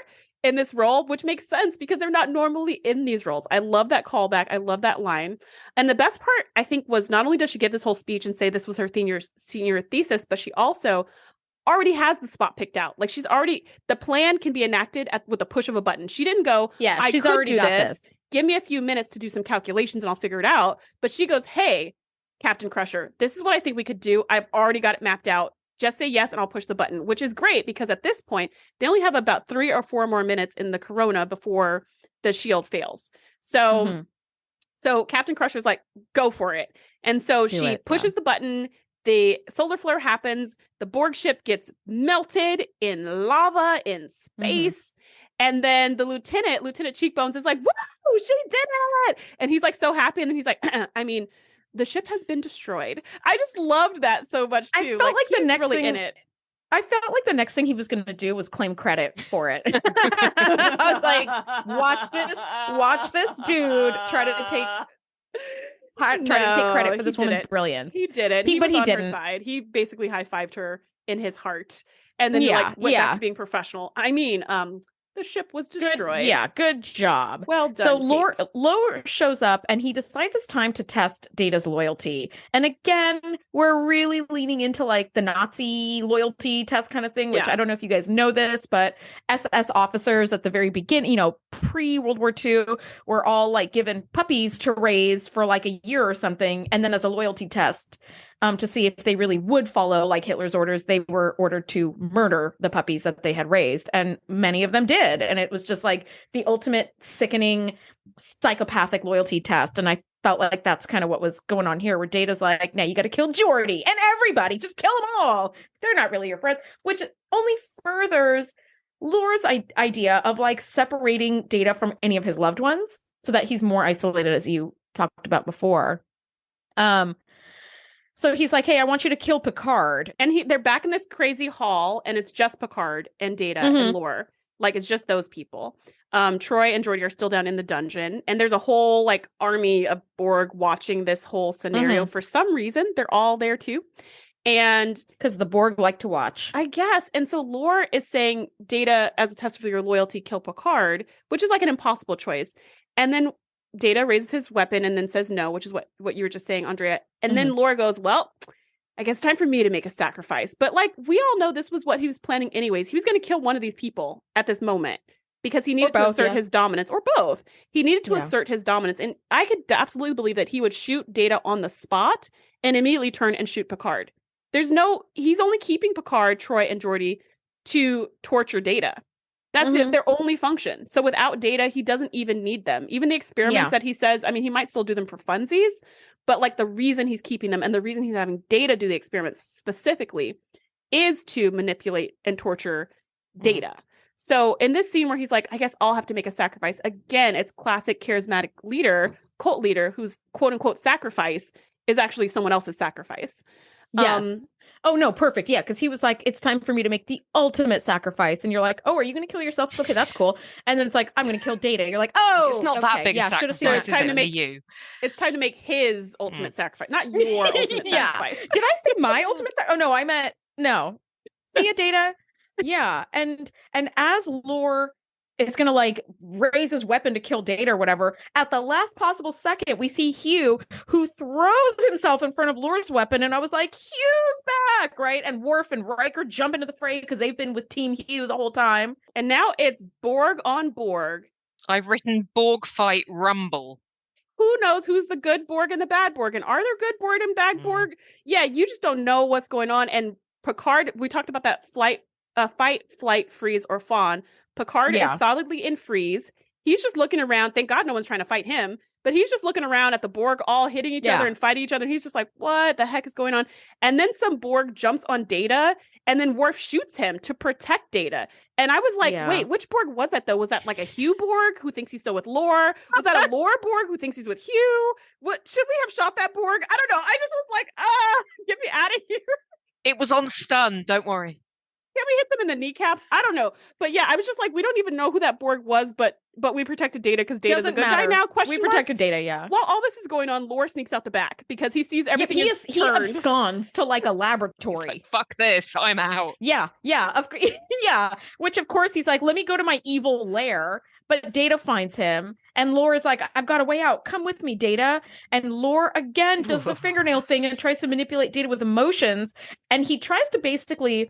in this role, which makes sense because they're not normally in these roles. I love that callback. I love that line. And the best part, I think, was not only does she give this whole speech and say this was her senior thesis, but she also already has the spot picked out. Like she's already, the plan can be enacted with the push of a button. She didn't go, she's already got this. Give me a few minutes to do some calculations and I'll figure it out. But she goes, hey, Captain Crusher, this is what I think we could do. I've already got it mapped out. Just say yes and I'll push the button, which is great because at this point, they only have about 3 or 4 more minutes in the corona before the shield fails. So, so Captain Crusher's like, go for it. And so she pushes the button. The solar flare happens. The Borg ship gets melted in lava in space. And then the Lieutenant Cheekbones is like, woo, she did it. And he's like so happy. And then he's like, I mean, the ship has been destroyed. I just loved that so much too. I felt like the next thing in it. I felt like the next thing he was going to do was claim credit for it. I was like, watch this dude try to take credit for this woman's brilliance. He did it. But he didn't. Her side. He basically high-fived her in his heart, and then went back to being professional. I mean, the ship was destroyed. Good job. Well done. So Lore shows up and he decides it's time to test Data's loyalty. And again, we're really leaning into like the Nazi loyalty test kind of thing, which I don't know if you guys know this, but SS officers at the very beginning, pre-World War II, were all like given puppies to raise for like a year or something. And then as a loyalty test, to see if they really would follow like Hitler's orders, they were ordered to murder the puppies that they had raised. And many of them did. And it was just like the ultimate sickening psychopathic loyalty test. And I felt like that's kind of what was going on here, where Data's like, now you got to kill Geordi and everybody, just kill them all. They're not really your friends, which only furthers Lore's idea of like separating Data from any of his loved ones so that he's more isolated, as you talked about before. So he's like, hey, I want you to kill Picard. And they're back in this crazy hall, and it's just Picard and Data and Lore. Like, it's just those people. Troy and Geordi are still down in the dungeon, and there's a whole like army of Borg watching this whole scenario. For some reason, they're all there too. And because the Borg like to watch, I guess. And so Lore is saying, Data, as a test for your loyalty, kill Picard, which is like an impossible choice. And then Data raises his weapon and then says no, which is what you were just saying, Andrea. And then Lore goes, well, I guess it's time for me to make a sacrifice. But like, we all know this was what he was planning anyways. He was going to kill one of these people at this moment because he needed to assert his dominance, or both. He needed to assert his dominance. And I could absolutely believe that he would shoot Data on the spot and immediately turn and shoot Picard. He's only keeping Picard, Troy, and Geordi to torture Data. That's it, their only function. So without Data, he doesn't even need them. Even the experiments that he says, I mean, he might still do them for funsies, but like the reason he's keeping them and the reason he's having Data do the experiments specifically is to manipulate and torture Data. So in this scene where he's like, I guess I'll have to make a sacrifice. Again, it's classic charismatic leader, cult leader, whose quote unquote sacrifice is actually someone else's sacrifice. Yes. Oh, no, perfect. Yeah, because he was like, it's time for me to make the ultimate sacrifice. And you're like, oh, are you going to kill yourself? Okay, that's cool. And then it's like, I'm going to kill Data. You're like, oh, it's not that big a sacrifice. So it's time to make you. It's time to make his ultimate sacrifice, not your ultimate sacrifice. Did I say my ultimate sacrifice? Oh, no, I meant, no. See ya, Data. Yeah. And as Lore is going to like raise his weapon to kill Data or whatever, at the last possible second, we see Hugh, who throws himself in front of Lore's weapon. And I was like, Hugh's back, right? And Worf and Riker jump into the fray because they've been with Team Hugh the whole time. And now it's Borg on Borg. I've written Borg fight rumble. Who knows who's the good Borg and the bad Borg? And are there good Borg and bad Borg? Yeah, you just don't know what's going on. And Picard, we talked about that fight, flight, freeze, or fawn. Picard is solidly in freeze. He's just looking around. Thank God no one's trying to fight him. But he's just looking around at the Borg all hitting each other and fighting each other. He's just like, what the heck is going on? And then some Borg jumps on Data, and then Worf shoots him to protect Data. And I was like, wait, which Borg was that, though? Was that like a Hugh Borg who thinks he's still with Lore? Was that a Lore Borg who thinks he's with Hugh? What, should we have shot that Borg? I don't know. I just was like, get me out of here. It was on stun. Don't worry. Can we hit them in the kneecaps? I don't know. But yeah, I was just like, we don't even know who that Borg was, but we protected Data because Data's a good guy now. We protected Data, yeah. While all this is going on, Lore sneaks out the back because he sees everything. He absconds to like a laboratory. Like, fuck this, I'm out. Yeah. Which of course he's like, let me go to my evil lair. But Data finds him, and Lore is like, I've got a way out. Come with me, Data. And Lore again does the fingernail thing and tries to manipulate Data with emotions. And he tries to basically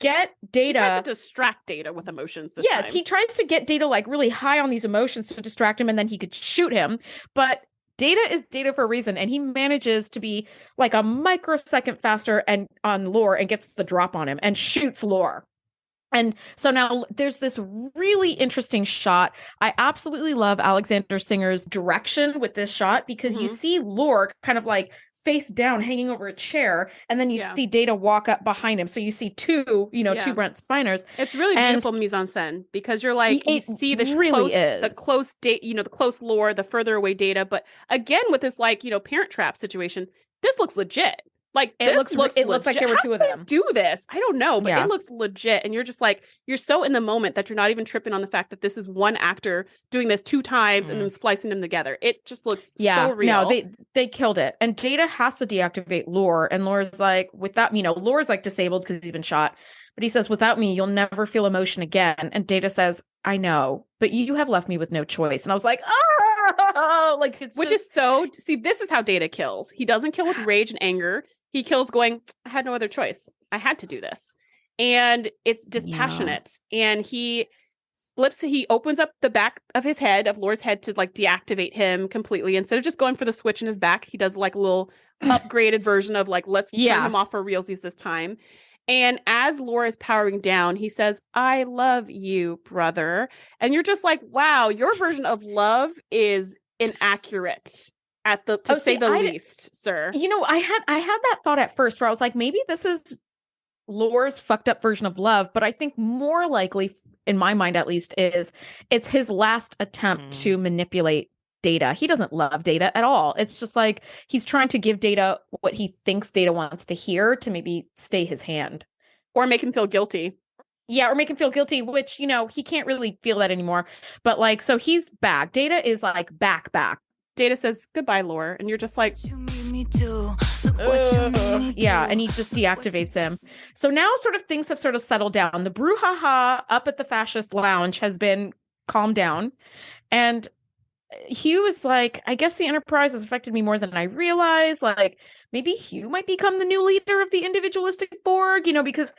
get Data. He tries to distract Data with emotions this time. He tries to get Data like really high on these emotions to distract him, and then he could shoot him. But Data is Data for a reason, and he manages to be like a microsecond faster and on Lore and gets the drop on him and shoots Lore. And so now there's this really interesting shot. I absolutely love Alexander Singer's direction with this shot because you see Lore kind of like face down hanging over a chair, and then you see Data walk up behind him. So you see two Brent Spiners. It's really beautiful mise-en-scène because you're like, you see the close the close Lore, the further away Data. But again, with this like, Parent Trap situation, this looks legit. Like it looks like there were two of them. Do this? I don't know, but it looks legit, and you're just like, you're so in the moment that you're not even tripping on the fact that this is one actor doing this two times and then splicing them together. It just looks so real. No, they killed it. And Data has to deactivate Lore, and Lore's like, without Lore's like disabled because he's been shot, but he says, without me, you'll never feel emotion again. And Data says, I know, but you have left me with no choice. And I was like, like it's which is so. See, this is how Data kills. He doesn't kill with rage and anger. He kills going, I had no other choice. I had to do this. And it's dispassionate. And he opens up the back of his head, of Lore's head, to like deactivate him completely. Instead of just going for the switch in his back, he does like a little upgraded version of like, let's turn him off for realsies this time. And as Lore is powering down, he says, I love you, brother. And you're just like, wow, your version of love is inaccurate. To say the least, sir. I had that thought at first where I was like, maybe this is Lore's fucked up version of love, but I think more likely, in my mind at least, is it's his last attempt to manipulate Data. He doesn't love Data at all. It's just like he's trying to give Data what he thinks Data wants to hear to maybe stay his hand. Or make him feel guilty. Yeah, or make him feel guilty, which, you know, he can't really feel that anymore. But like, so he's back. Data is like back. Data says, goodbye, Lore. And you're just like, yeah, and he just deactivates him. So now sort of things have sort of settled down. The brouhaha up at the fascist lounge has been calmed down. And Hugh is like, I guess the Enterprise has affected me more than I realize. Like, maybe Hugh might become the new leader of the individualistic Borg, you know, because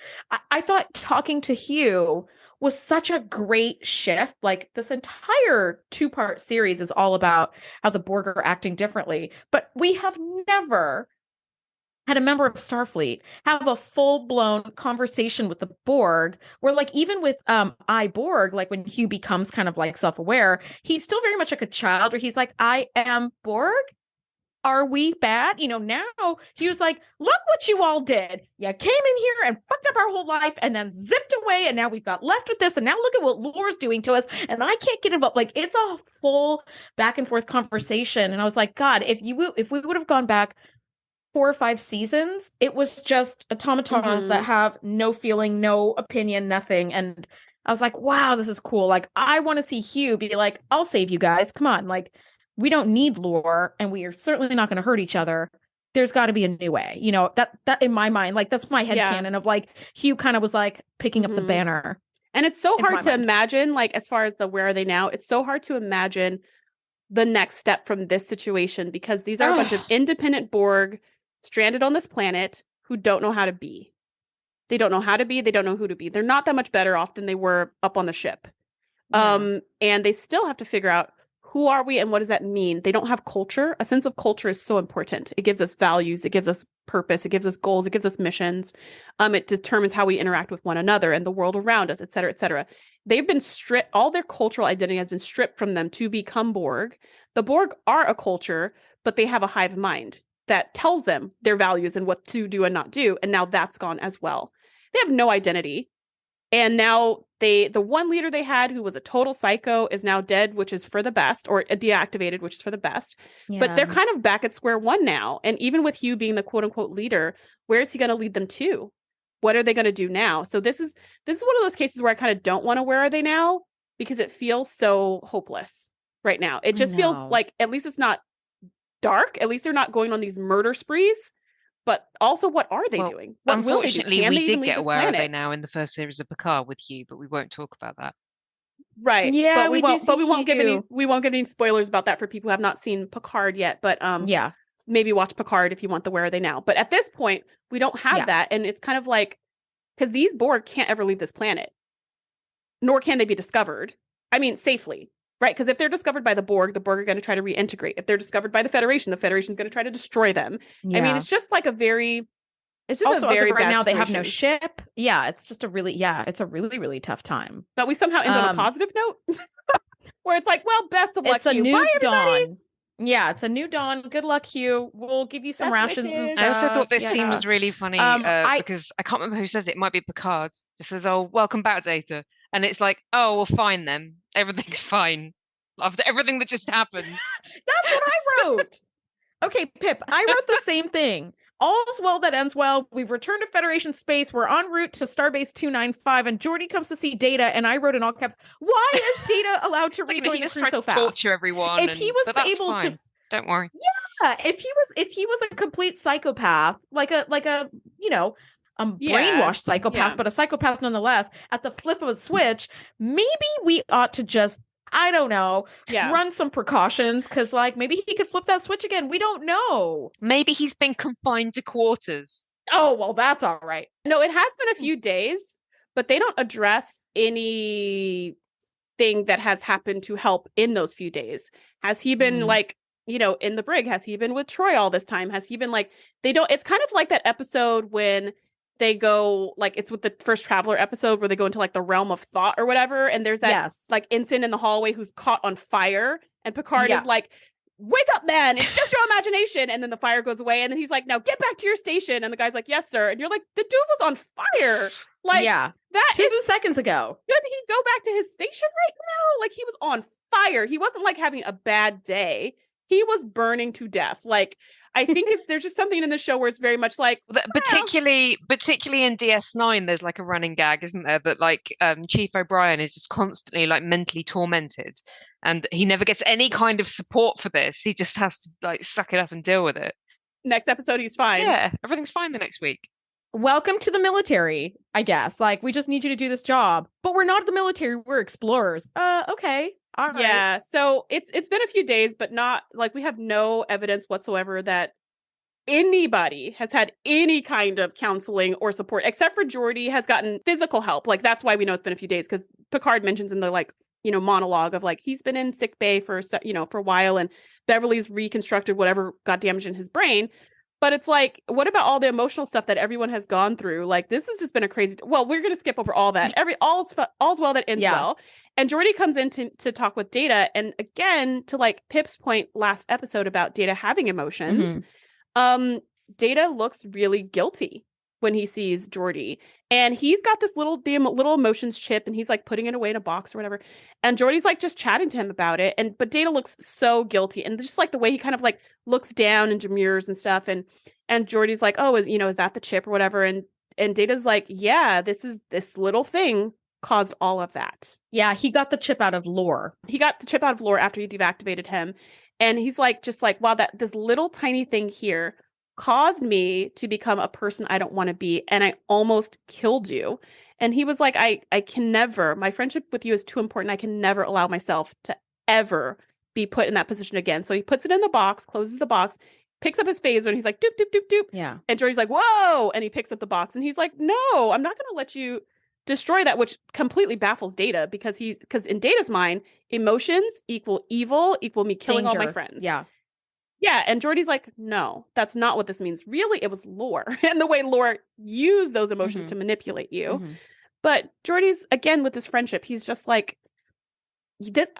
I thought talking to Hugh was such a great shift. Like, this entire 2-part series is all about how the Borg are acting differently. But we have never had a member of Starfleet have a full-blown conversation with the Borg, where like even with I, Borg, like when Hugh becomes kind of like self-aware, he's still very much like a child where he's like, I am Borg? Are we bad? You know, now he was like, look what you all did. You came in here and fucked up our whole life and then zipped away, and now we've got left with this, and now look at what Lore's doing to us, and I can't get involved. Like, it's a full back and forth conversation. And I was like, God, if we would have gone back 4 or 5 seasons, it was just automatons that have no feeling, no opinion, nothing. And I was like, wow, this is cool. Like, I want to see Hugh be like, I'll save you guys. Come on. Like, we don't need Lore, and we are certainly not going to hurt each other. There's got to be a new way. You know, that in my mind, like, that's my headcanon of like, Hugh kind of was like picking up the banner. And it's so hard to imagine, like, as far as the where are they now, it's so hard to imagine the next step from this situation, because these are a bunch of independent Borg stranded on this planet who don't know how to be. They don't know how to be. They don't know who to be. They're not that much better off than they were up on the ship. And they still have to figure out, who are we and what does that mean? They don't have culture. A sense of culture is so important. It gives us values. It gives us purpose. It gives us goals. It gives us missions. It determines how we interact with one another and the world around us, et cetera, et cetera. They've been stripped. All their cultural identity has been stripped from them to become Borg. The Borg are a culture, but they have a hive mind that tells them their values and what to do and not do. And now that's gone as well. They have no identity. And now the one leader they had, who was a total psycho, is now dead, which is for the best, or deactivated, which is for the best. Yeah. But they're kind of back at square one now. And even with Hugh being the quote unquote leader, where is he going to lead them to? What are they going to do now? So this is one of those cases where I kind of don't want to where are they now, because it feels so hopeless right now. It just feels like, at least it's not dark. At least they're not going on these murder sprees. But also, what are they doing? What unfortunately, we did get Where Are They Now in the first series of Picard with Hugh, but we won't talk about that. Right. Yeah, but we won't give any spoilers about that for people who have not seen Picard yet. But maybe watch Picard if you want the Where Are They Now. But at this point, we don't have that, and it's kind of like, because these Borg can't ever leave this planet, nor can they be discovered. I mean, safely. Right, because if they're discovered by the Borg are going to try to reintegrate. If they're discovered by the Federation is going to try to destroy them. Yeah. I mean, it's just like a very right now they have no ship. Yeah, it's just it's a really, really tough time. But we somehow end on a positive note where it's like, well, best of luck. It's a new dawn. Yeah, it's a new dawn. Good luck, Hugh. We'll give you some rations and stuff. I also thought this scene was really funny because I can't remember who says it. It might be Picard. It says, "Oh, welcome back, Data," and it's like, "Oh, well, fine then. Everything's fine after everything that just happened." That's what I wrote. Okay, Pip, I wrote the same thing. All's well that ends well. We've returned to Federation space. We're en route to Starbase 295, and Geordi comes to see Data, and I wrote in all caps, why is Data allowed to rejoin the crew so fast? Torture everyone. If he was able to, don't worry. Yeah, if he was a complete psychopath, like a brainwashed psychopath, but a psychopath nonetheless, at the flip of a switch, maybe we ought to just, I don't know, run some precautions, because like maybe he could flip that switch again. We don't know. Maybe he's been confined to quarters. Oh, well, that's all right. No, it has been a few days, but they don't address anything that has happened to help in those few days. Has he been in the brig? Has he been with Troy all this time? Has he been it's kind of like that episode when they go, like, it's with the first Traveler episode where they go into like the realm of thought or whatever, and there's that like ensign in the hallway who's caught on fire, and Picard is like, wake up, man, it's just your imagination, and then the fire goes away, and then he's like, now get back to your station, and the guy's like, yes sir, and you're like, the dude was on fire, like, that 2 seconds ago. Should he go back to his station right now? Like, he was on fire. He wasn't like having a bad day. He was burning to death. Like, I think there's just something in the show where it's very much like, particularly in DS9, there's like a running gag, isn't there? That like Chief O'Brien is just constantly like mentally tormented, and he never gets any kind of support for this. He just has to like suck it up and deal with it. Next episode, he's fine. Yeah, everything's fine the next week. Welcome to the military, I guess. Like, we just need you to do this job, but we're not the military. We're explorers. Okay. All right. Yeah. So it's been a few days, but not like we have no evidence whatsoever that anybody has had any kind of counseling or support, except for Geordi has gotten physical help. Like, that's why we know it's been a few days, because Picard mentions in the like, monologue of like, he's been in sick bay for a while, and Beverly's reconstructed whatever got damaged in his brain. But it's like, what about all the emotional stuff that everyone has gone through? Like, this has just been a crazy. Well, we're going to skip over all that. All's well that ends well. And Geordi comes in to talk with Data, and again, to like Pip's point last episode about Data having emotions. Data looks really guilty when he sees Geordi, and he's got this little emotions chip, and he's like putting it away in a box or whatever. And Geordi's like just chatting to him about it, but Data looks so guilty, and just like the way he kind of like looks down and demurs and stuff, and Geordi's like, oh, is that the chip or whatever? And Data's like, yeah, this little thing caused all of that. Yeah, he got the chip out of Lore. He got the chip out of Lore after he deactivated him, and he's like, just like, wow, this little tiny thing here caused me to become a person I don't want to be, and I almost killed you. And he was like, I can never, my friendship with you is too important. I can never allow myself to ever be put in that position again. So he puts it in the box, closes the box, picks up his phaser, and he's like, doop, doop, doop, doop. Yeah. And Geordi's like, whoa. And he picks up the box, and he's like, no, I'm not going to let you destroy that, which completely baffles Data, because in Data's mind, emotions equal evil, equal me killing Danger. all my friends. Yeah. Yeah, and Geordi's like, no, that's not what this means. Really, it was Lore, and the way Lore used those emotions to manipulate you. But Geordi's, again, with this friendship, he's just like,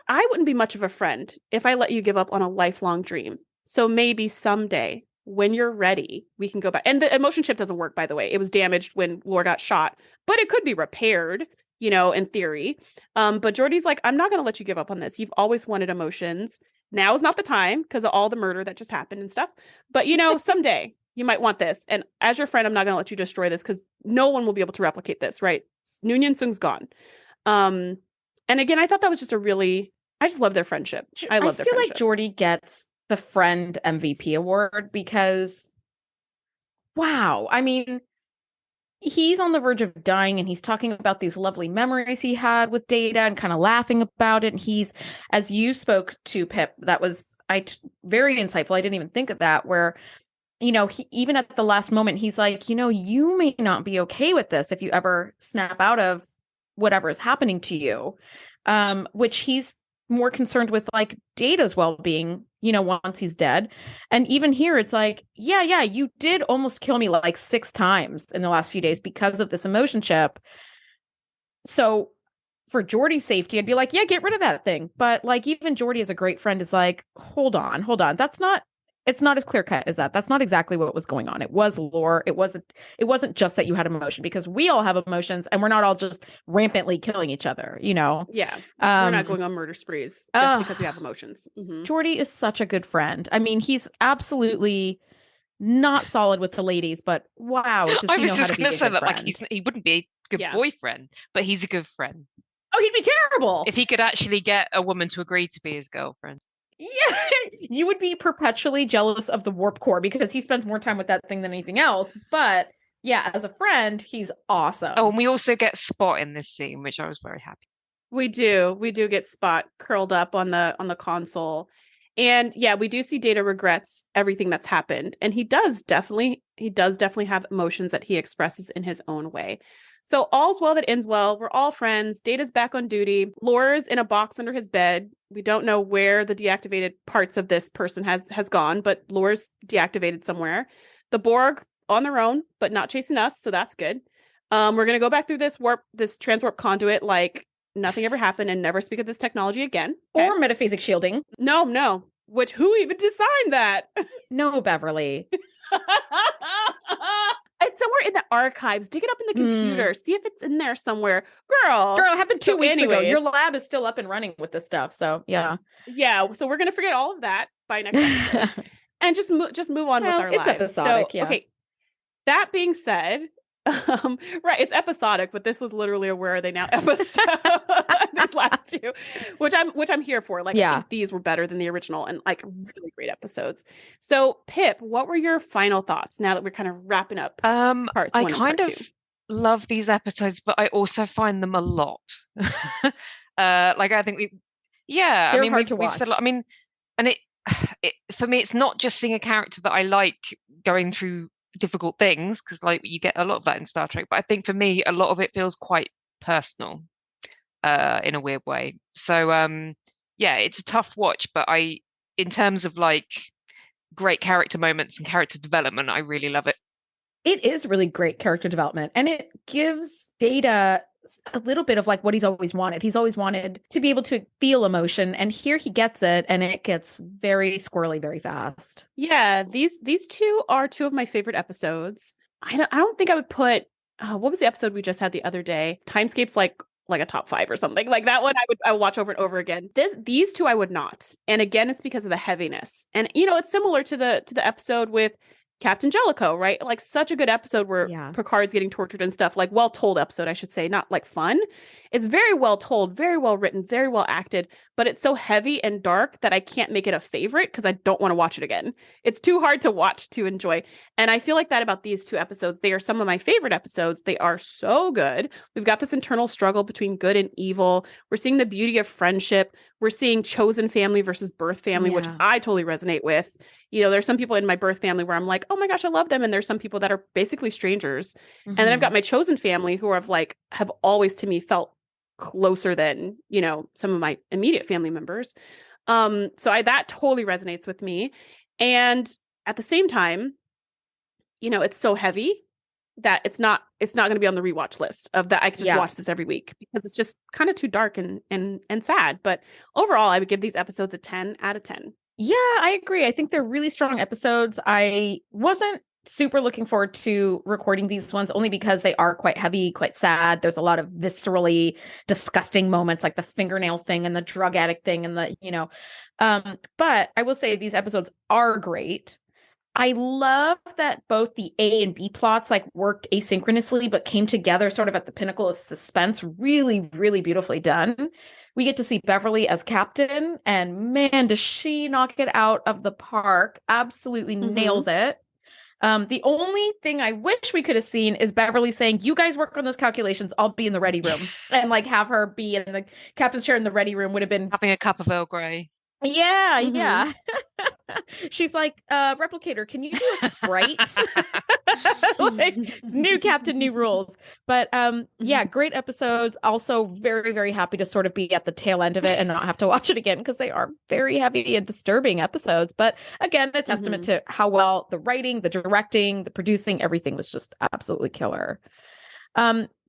I wouldn't be much of a friend if I let you give up on a lifelong dream. So maybe someday, when you're ready, we can go back. And the emotion chip doesn't work, by the way. It was damaged when Lore got shot, but it could be repaired, in theory. But Geordi's like, I'm not going to let you give up on this. You've always wanted emotions. Now is not the time because of all the murder that just happened and stuff. But, someday you might want this. And as your friend, I'm not going to let you destroy this, because no one will be able to replicate this, right? Noonien Sung's gone. And again, I thought that was just I just love their friendship. I feel like Geordi gets the friend MVP award because, wow. I mean, he's on the verge of dying, and he's talking about these lovely memories he had with Data and kind of laughing about it. And he's, as you spoke to, Pip, that was very insightful. I didn't even think of that, where, he, even at the last moment, he's like, you may not be okay with this if you ever snap out of whatever is happening to you, which he's more concerned with like Data's well-being, once he's dead. And even here, it's like, yeah, you did almost kill me like 6 times in the last few days because of this emotion chip. So for Geordi's safety, I'd be like, yeah, get rid of that thing. But like, even Geordi as a great friend is like, hold on. It's not as clear cut as that. That's not exactly what was going on. It was Lore. It wasn't just that you had emotion, because we all have emotions, and we're not all just rampantly killing each other, Yeah. We're not going on murder sprees just because we have emotions. Geordi is such a good friend. I mean, he's absolutely not solid with the ladies, but wow, does he know how to be a good friend? Like he wouldn't be a good boyfriend, but he's a good friend. Oh, he'd be terrible if he could actually get a woman to agree to be his girlfriend. Yeah, you would be perpetually jealous of the warp core because he spends more time with that thing than anything else. But yeah, as a friend, he's awesome. Oh, and we also get Spot in this scene, which I was very happy. We do get Spot curled up on the console. And yeah, we do see Data regrets everything that's happened. And he does definitely have emotions that he expresses in his own way. So all's well that ends well. We're all friends. Data's back on duty. Lore's in a box under his bed. We don't know where the deactivated parts of this person has gone, but Lore's deactivated somewhere. The Borg on their own, but not chasing us, so that's good. We're going to go back through this transwarp conduit like nothing ever happened and never speak of this technology again. Okay? Or metaphasic shielding. No. Who even designed that? No, Beverly. It's somewhere in the archives. Dig it up in the computer. See if it's in there somewhere. Girl, it happened 2 weeks ago. Your anyways. lab is still up and running with this stuff. So yeah. So we're gonna forget all of that by next episode. And just move on with our lives. It's episodic, so, okay. That being said, right, it's episodic, but this was literally a Where Are They Now episode. These last two, which I'm here for. Like, I think these were better than the original and like really great episodes. So, Pip, what were your final thoughts now that we're kind of wrapping up? Parts I one kind and of part two? love these episodes, but I also find them a lot. Like I think they're hard to watch. We've said a lot. I mean, and it for me, it's not just seeing a character that I like going through difficult things, because like you get a lot of that in Star Trek, but I think for me a lot of it feels quite personal in a weird way. So it's a tough watch, but in terms of like great character moments and character development, I really love it. It is really great character development, and it gives Data a little bit of like what he's always wanted. He's always wanted to be able to feel emotion, and here he gets it, and it gets very squirrely very fast. Yeah, these two are two of my favorite episodes. I don't think I would put what was the episode we just had the other day? Timescape's like a top 5 or something. Like that one I would watch over and over again. These two I would not. And again, it's because of the heaviness. And it's similar to the episode with Captain Jellicoe, right? Like such a good episode where Picard's getting tortured and stuff, like well-told episode, I should say, not like fun. It's very well told, very well written, very well acted, but it's so heavy and dark that I can't make it a favorite because I don't want to watch it again. It's too hard to watch to enjoy. And I feel like that about these two episodes. They are some of my favorite episodes. They are so good. We've got this internal struggle between good and evil. We're seeing the beauty of friendship. We're seeing chosen family versus birth family, which I totally resonate with. There's some people in my birth family where I'm like, oh my gosh, I love them. And there's some people that are basically strangers. And then I've got my chosen family who have always to me felt closer than, some of my immediate family members. So that totally resonates with me. And at the same time, it's so heavy that it's not going to be on the rewatch list of that. I could just watch this every week because it's just kind of too dark and sad. But overall, I would give these episodes a 10 out of 10. Yeah, I agree. I think they're really strong episodes. I wasn't super looking forward to recording these ones only because they are quite heavy, quite sad. There's a lot of viscerally disgusting moments like the fingernail thing and the drug addict thing and but I will say these episodes are great. I love that both the A and B plots like worked asynchronously but came together sort of at the pinnacle of suspense. Really, really beautifully done. We get to see Beverly as captain, and man, does she knock it out of the park. Absolutely nails it. The only thing I wish we could have seen is Beverly saying, you guys work on those calculations, I'll be in the ready room. And like have her be in the captain's chair in the ready room would have been having a cup of Earl Grey. Yeah. She's like, replicator, can you do a Sprite? Like, new captain, new rules. But great episodes. Also very, very happy to sort of be at the tail end of it and not have to watch it again because they are very heavy and disturbing episodes. But again, a testament to how well the writing, the directing, the producing, everything was just absolutely killer.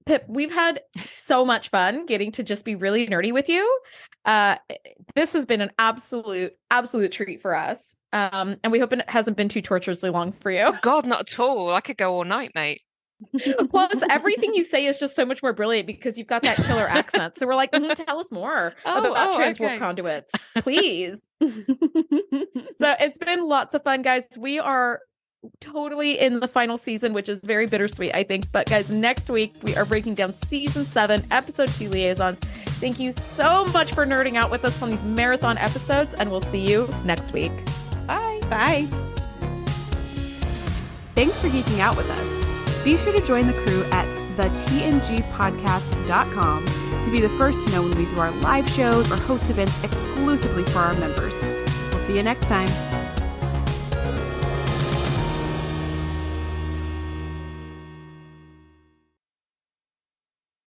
Pip, we've had so much fun getting to just be really nerdy with you. This has been an absolute treat for us. And we hope it hasn't been too torturously long for you. Oh God, not at all. I could go all night, mate. Plus, everything you say is just so much more brilliant because you've got that killer accent. So we're like, tell us more about transport conduits, please. So it's been lots of fun, guys. We are totally in the final season, which is very bittersweet, I think. But guys, next week we are breaking down season 7, episode 2, Liaisons. Thank you so much for nerding out with us on these marathon episodes, and we'll see you next week. Bye. Thanks for geeking out with us. Be sure to join the crew at thetngpodcast.com to be the first to know when we do our live shows or host events exclusively for our members. We'll see you next time.